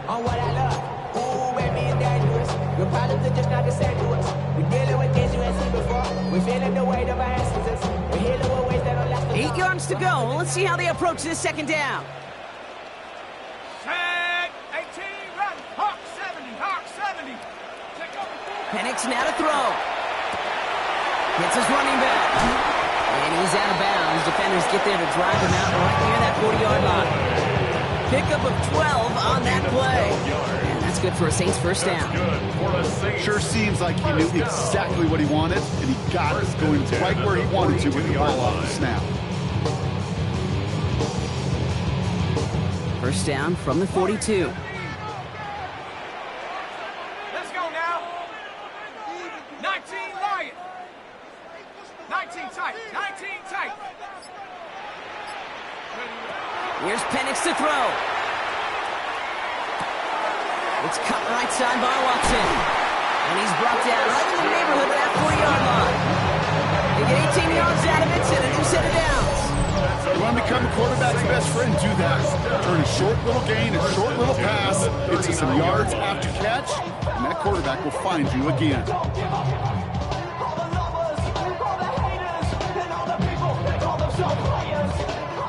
F: On what I love. Ooh, baby, it's dangerous. Your problems are just not the same to us. We're dealing with things you ain't seen before. We're feeling the weight of our instances. We're healing with ways that don't last.
A: 8 yards to go. Let's see how they approach this second down.
E: Set. 18. Run. Hawk 70. Hawk 70. Take over.
A: Penix now to throw. Hits his running back. And he's out of bounds. Defenders get there to drive him out right near that 40-yard line. Pickup of 12 on that play. And that's good for a Saints first down.
C: Sure seems like he knew exactly what he wanted, and he got it going right where he wanted to with the ball off the snap.
A: First down from the 42.
E: Let's go now. 19 Lion. 19 tight. 19 tight.
A: Here's Penix to throw. It's cut right side by Watson. And he's brought down right in the neighborhood of that 40-yard line. They get 18 yards out of it and a new set of downs.
C: You want to become a quarterback's best friend, do that. Turn a short little gain, a short little pass into some yards after catch, and that quarterback will find you again.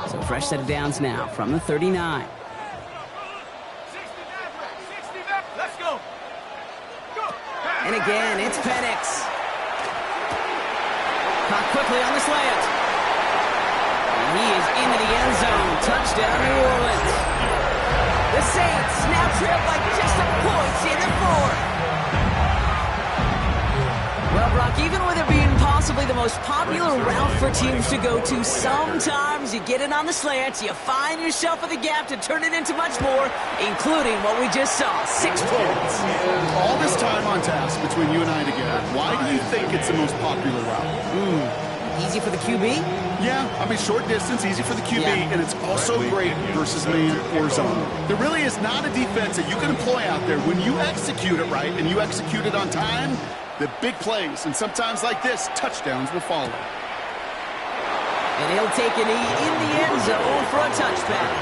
A: So fresh set of downs now from the 39.
E: 60 Let's go. Go.
A: And again, it's Penix. Caught quickly on the slant. And he is into the end zone. Touchdown, New Orleans. The Saints now trail by just a point in the fourth. Well, Brock, even with it being possibly the most popular route for teams to go to, sometimes you get it on the slants, you find yourself in the gap to turn it into much more, including what we just saw, 6 points.
C: All this time on task between you and I together, why do you think it's the most popular route?
A: Easy for the QB?
C: Yeah, I mean, short distance, easy for the QB, and it's also great versus man or zone. There really is not a defense that you can employ out there. When you execute it right and you execute it on time, the big plays, and sometimes like this, touchdowns will follow.
A: And he'll take a knee in the end zone for a touchback.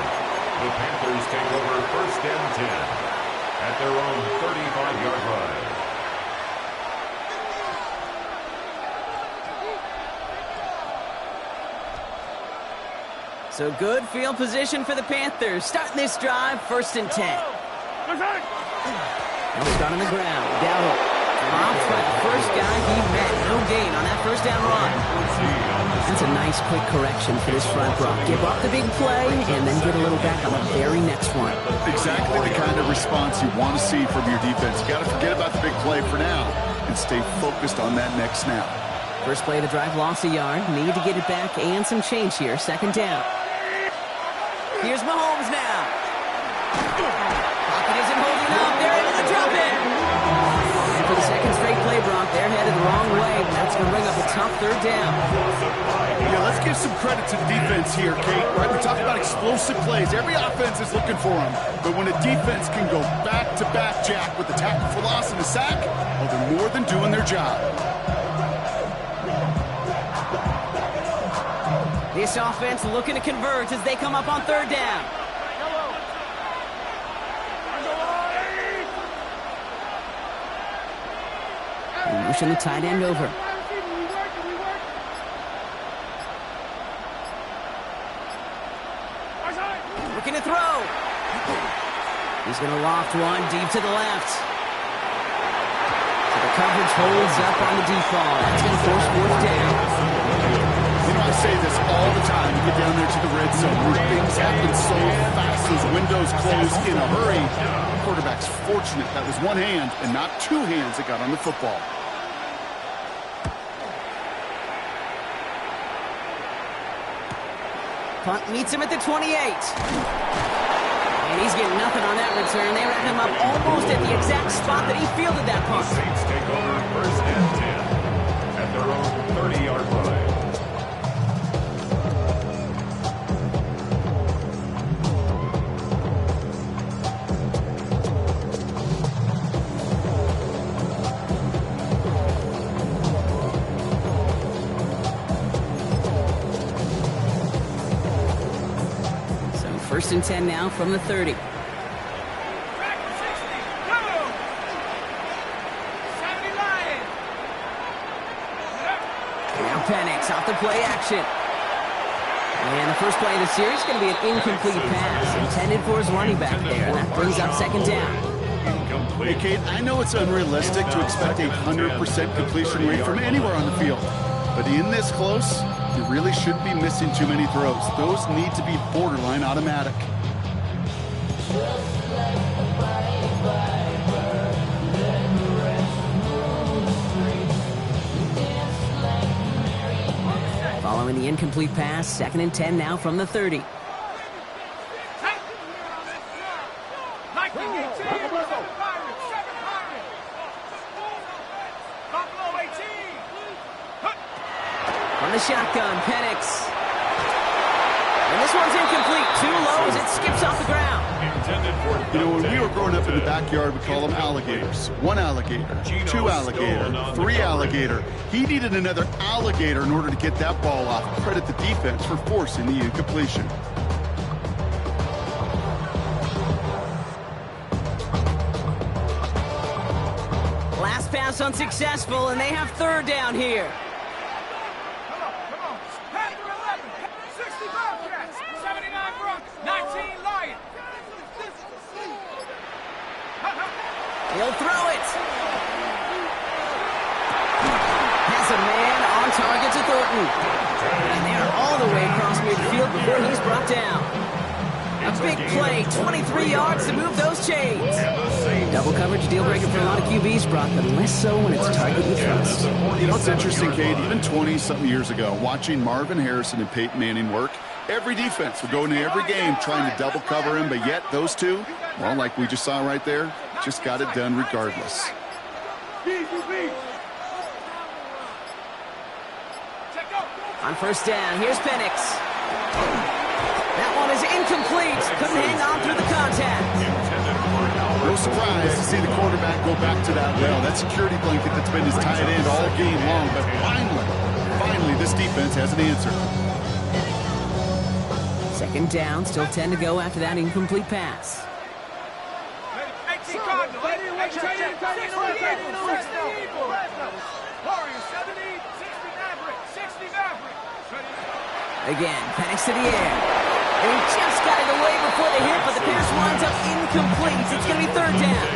B: The Panthers take over first and 10 at their own 35-yard line.
A: So good field position for the Panthers. Starting this drive, first and 10. They'll start on the ground. Dowgbalz dropped by the first guy he met. No gain on that first down run. That's a nice quick correction for this front row. Give up the big play and then get a little back on the very next one.
C: Exactly the kind of response you want to see from your defense. You got to forget about the big play for now and stay focused on that next snap.
A: First play of the drive, lost a yard. Need to get it back and some change here. Second down. Here's Mahomes now. Pocket isn't holding up. They're able to drop it. And for the second straight play, Brock, they're headed the wrong way. That's going to bring up a tough third down.
C: Yeah, let's give some credit to the defense here, Kate. Right, we talked about explosive plays. Every offense is looking for them. But when a defense can go back-to-back, Jack, with a tackle for loss and a sack, well, they're more than doing their job.
A: This offense looking to convert as they come up on third down. And motion the tight end over. Looking to throw. He's going to loft one deep to the left. So the coverage holds up on the default. That's going to force fourth down.
C: You know, I say this all the time. You get down there to the red zone where things happen so fast, those windows close in a hurry. The quarterback's fortunate that was one hand and not two hands that got on the football.
A: Punt meets him at the 28. And he's getting nothing on that return. They wrap him up almost at the exact spot that he fielded that punt.
B: The Saints take over first and 10 at their own 30-yard line.
A: First and 10 now from the 30.
E: Back to 60. Go! 70 Lions.
A: Now Penix off the play action. And the first play of the series is going to be an incomplete pass intended for his running back there. And that brings up second down.
C: Hey, Kate, I know it's unrealistic to expect a 100% completion rate from anywhere on the field. But in this close, you really shouldn't be missing too many throws. Those need to be borderline automatic.
A: Following the incomplete pass, second and 10 now from the 30. On the shotgun, Penix. And this one's incomplete. Too low as it skips off the ground.
C: You know, when we were growing up in the backyard, we call them alligators. One alligator, two alligator, three alligator. He needed another alligator in order to get that ball off. Credit the defense for forcing the incompletion.
A: Last pass unsuccessful, and they have third down here. He'll throw it. Has a man on target to Thornton. And they're all the way across midfield before he's brought down. A big play, 23 yards to move those chains. Double coverage deal breaker for a lot of QBs, Brock, but less so when it's target you trust.
C: You know, it's interesting, Kate, even 20-something years ago, watching Marvin Harrison and Peyton Manning work, every defense would go into every game trying to double cover him, but yet those two, well, like we just saw right there, just got it done regardless.
A: On first down, here's Penix. That one is incomplete. Couldn't hang on through the contact.
C: No surprise to see the quarterback go back to that well. That security blanket that's been his tight end all game long, but finally, this defense has an answer.
A: Second down, still 10 to go after that incomplete pass. Again, Penix to the air. And he just got it away before the hit, but the pass winds up incomplete. It's going to be third down.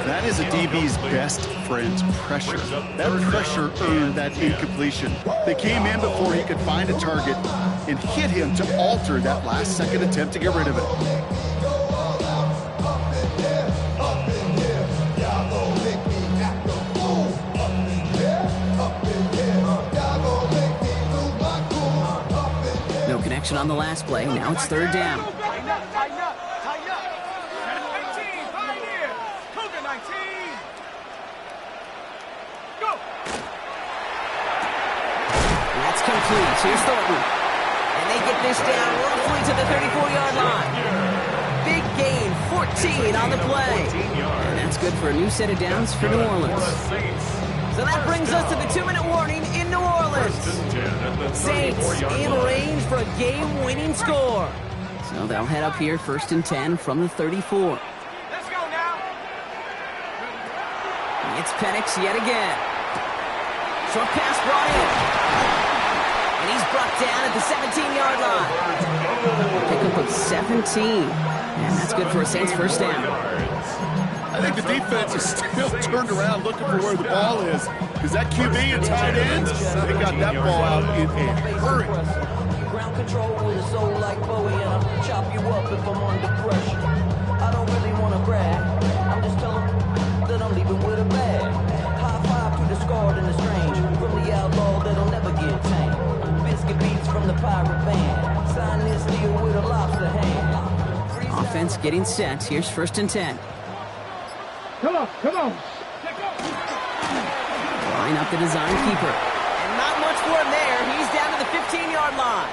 C: That is a DB's best friend's pressure. That pressure earned that incompletion. They came in before he could find a target and hit him to alter that last-second attempt to get rid of it.
A: No connection on the last play. Now it's third down. That's complete. Here's Thornton. And they get this down roughly to the 34-yard line. Big gain, 14 on the play. And that's good for a new set of downs for New Orleans. So that brings us to the 2-minute warning in New Orleans. Saints in range for a game-winning score. So they'll head up here first and 10 from the 34.
E: Let's go now.
A: It's Penix yet again. Short pass brought in. And he's brought down at the 17-yard line. Pickup of 17. And that's good for a Saints first down.
C: I think the defense is still turned around looking for where the ball is. Because that QB and tight ends, they got that ball out in a hurry.
F: Ground control with a soul like Bowie, and I'll chop you up if I'm under pressure. I don't really want to brag. I'm just telling that I'm leaving with a bag. High five to the scarred and the strange. From the outlaw that'll never get tamed. Biscuit beats from the pirate band. Sign this deal with a lobster hand.
A: Off defense getting set. Here's 1st and 10.
E: Come on.
A: Line up the design keeper. And not much for him there. He's down to the 15-yard line.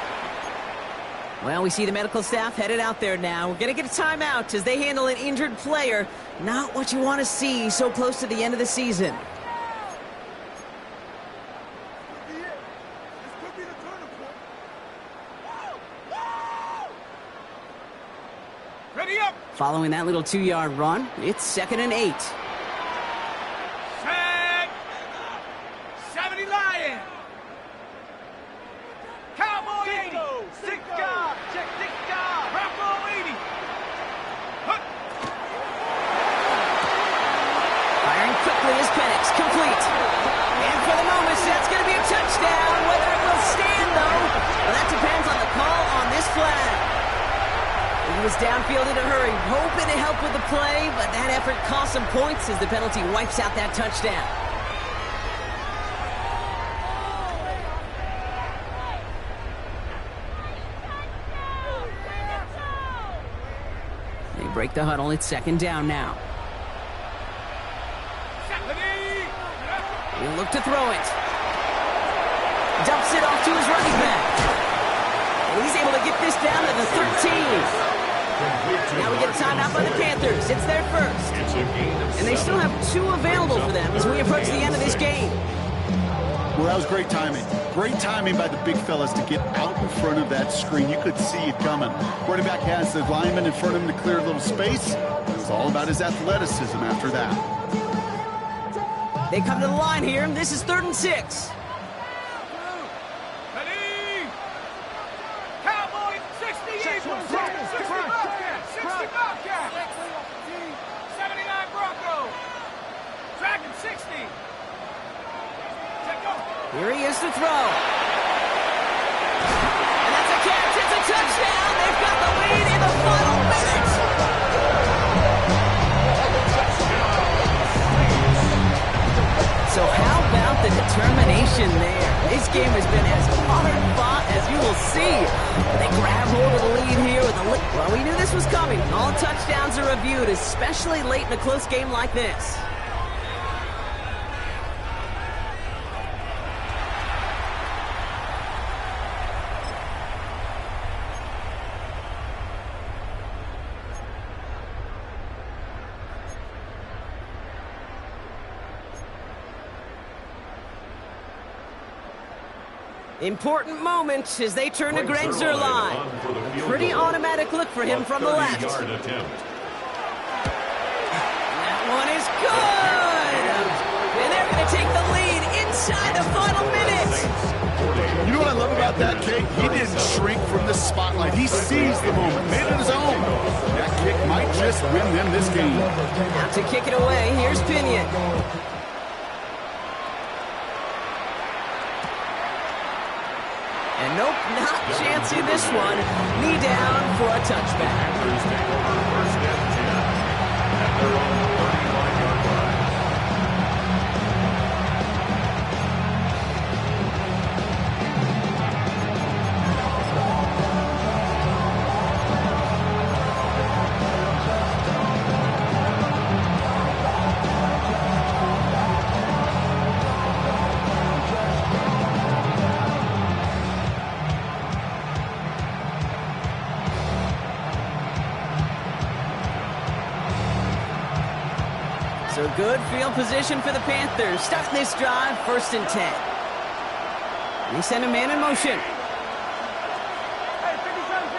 A: Well, we see the medical staff headed out there now. We're going to get a timeout as they handle an injured player. Not what you want to see so close to the end of the season.
E: Ready up.
A: Following that little 2-yard run, it's 2nd and 8.
E: Set. 70 Lion. Cowboy 80. Sick guard. Check sick guard. Bronco 80. Hook.
A: Firing quickly is Penix. Complete. And for the moment, that's going to be a touchdown. Whether it will stand, though, well, that depends on the call on this flag. He was downfield in a hurry, hoping to help with the play, but that effort cost him points as the penalty wipes out that touchdown. They break the huddle. It's 2nd down now. He'll look to throw it. Dumps it off to his running back. And he's able to get this down to the 13. Now we get a timeout by the Panthers. It's their first. And they still have 2 available for them as we approach the end of this game.
C: Well, that was great timing. Great timing by the big fellas to get out in front of that screen. You could see it coming. Quarterback has the lineman in front of him to clear a little space. It was all about his athleticism after that.
A: They come to the line here. This is 3rd and 6. Here he is to throw. And that's a catch. It's a touchdown. They've got the lead in the final minutes. So how about the determination there? This game has been as hard fought as you will see. They grab hold of the lead here with a lead. Well, we knew this was coming. All touchdowns are reviewed, especially late in a close game like this. Important moment as they turn to Greg Zuerlein. Pretty automatic look for him from the left. That one is good! And they're going to take the lead inside the final minute.
C: You know what I love about that kick? He didn't shrink from the spotlight. He seized the moment, made it his own. That kick might just win them this game.
A: Now to kick it away, here's Pinion. And nope, not chancing this one. Knee down for a touchback.
B: Panthers take over 1st and 10 at their own 35-yard line.
A: So good field position for the Panthers. Starting this drive, 1st and 10. They send a man in motion.
E: Hey, 57.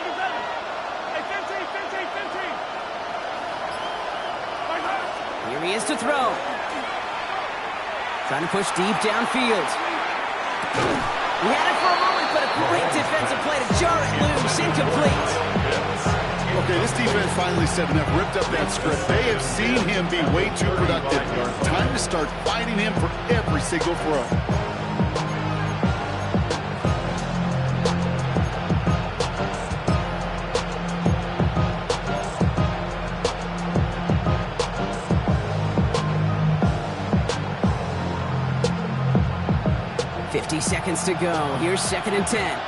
E: Hey, 15.
A: Here he is to throw. Trying to push deep downfield. He had it for a moment, but a great defensive play to jar it loose. Incomplete.
C: Okay, this defense finally stepped up, ripped up that script. They have seen him be way too productive. Time to start fighting him for every single throw.
A: Seconds to go. Here's 2nd and 10.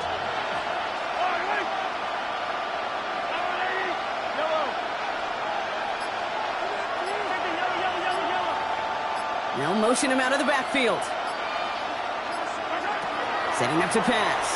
A: Now motion him out of the backfield. Setting up to pass.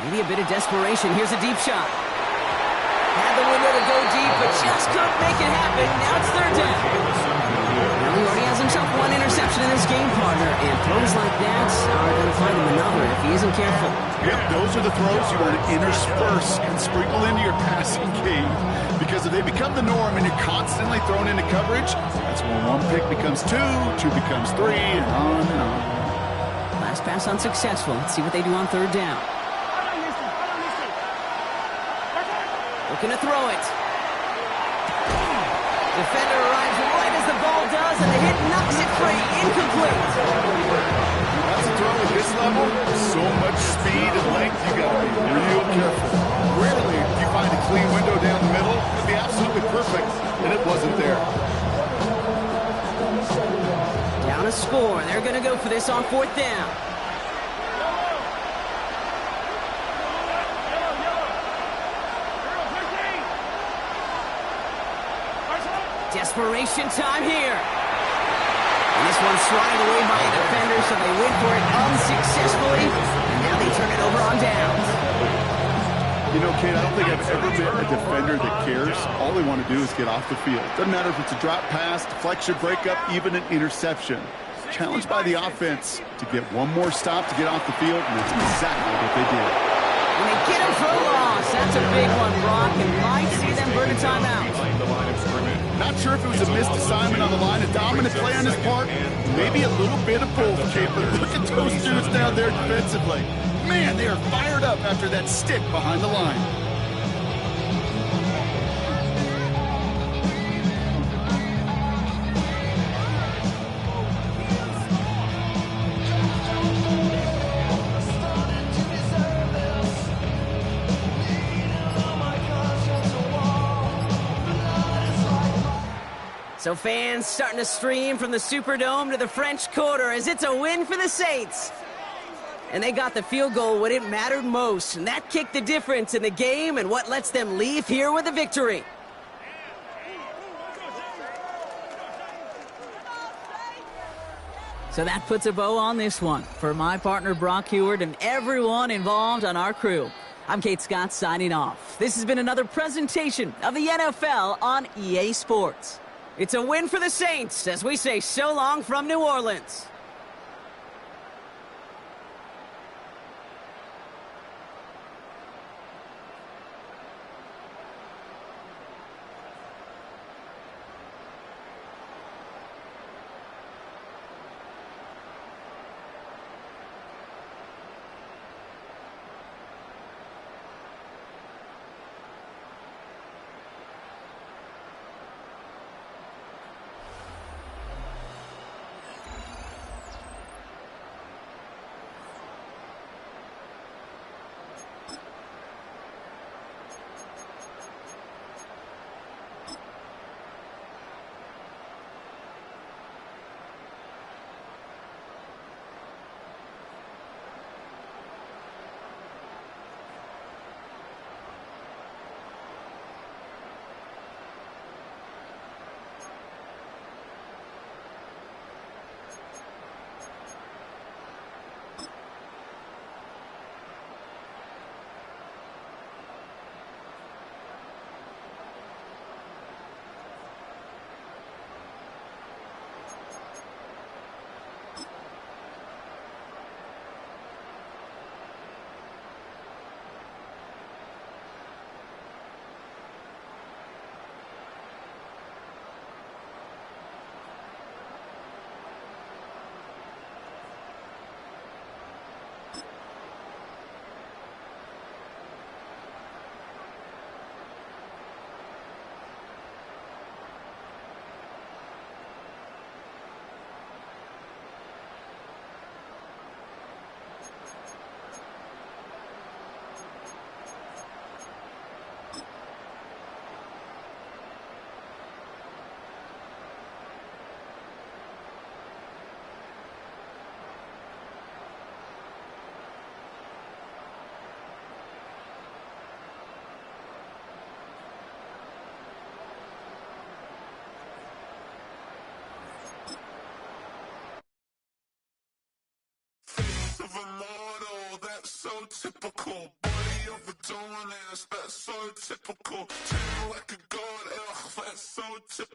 A: Maybe a bit of desperation. Here's a deep shot. Had the window to go deep, but just couldn't make it happen. Now it's third down. Well, he already has himself one interception in this game, partner, and throws like that are going to find him another if he isn't careful.
C: Yep, those are the throws you want to intersperse and sprinkle into your passing game. Because if they become the norm and you're constantly thrown into coverage, that's when one pick becomes two, two becomes three, and on and on.
A: Last pass unsuccessful. Let's see what they do on third down. Looking to throw it. Defender arrives right as the ball does, and the hit knocks it free. Incomplete.
C: That's a throw at this level. So much speed and length, you got to be real careful. Rarely do you find a clean window down the middle. It'd be absolutely perfect, and it wasn't there.
A: Down a score. They're going to go for this on fourth down. Desperation time here. And this one's swatted away by a defender, so they went for it unsuccessfully. And now they turn it over on downs.
C: You know, Kate, I don't think I've ever met a defender that cares. All they want to do is get off the field. Doesn't matter if it's a drop pass, deflection, breakup, even an interception. Challenged by the offense to get one more stop to get off the field, and that's exactly what they did.
A: And they get him for a loss. That's a big one, Brock, and might see them burn a timeout.
C: Not sure if it was a missed assignment on the line, a dominant play on his part, maybe a little bit of both, Kate, but look at those dudes down there defensively. Man, they are fired up after that stick behind the line.
A: So fans starting to stream from the Superdome to the French Quarter as it's a win for the Saints. And they got the field goal when it mattered most, and that kicked the difference in the game and what lets them leave here with a victory. So that puts a bow on this one. For my partner Brock Heward and everyone involved on our crew, I'm Kate Scott signing off. This has been another presentation of the NFL on EA Sports. It's a win for the Saints as we say so long from New Orleans.
I: so typical. Body of a dawn, that's so typical. Turn like a god, that's so typical.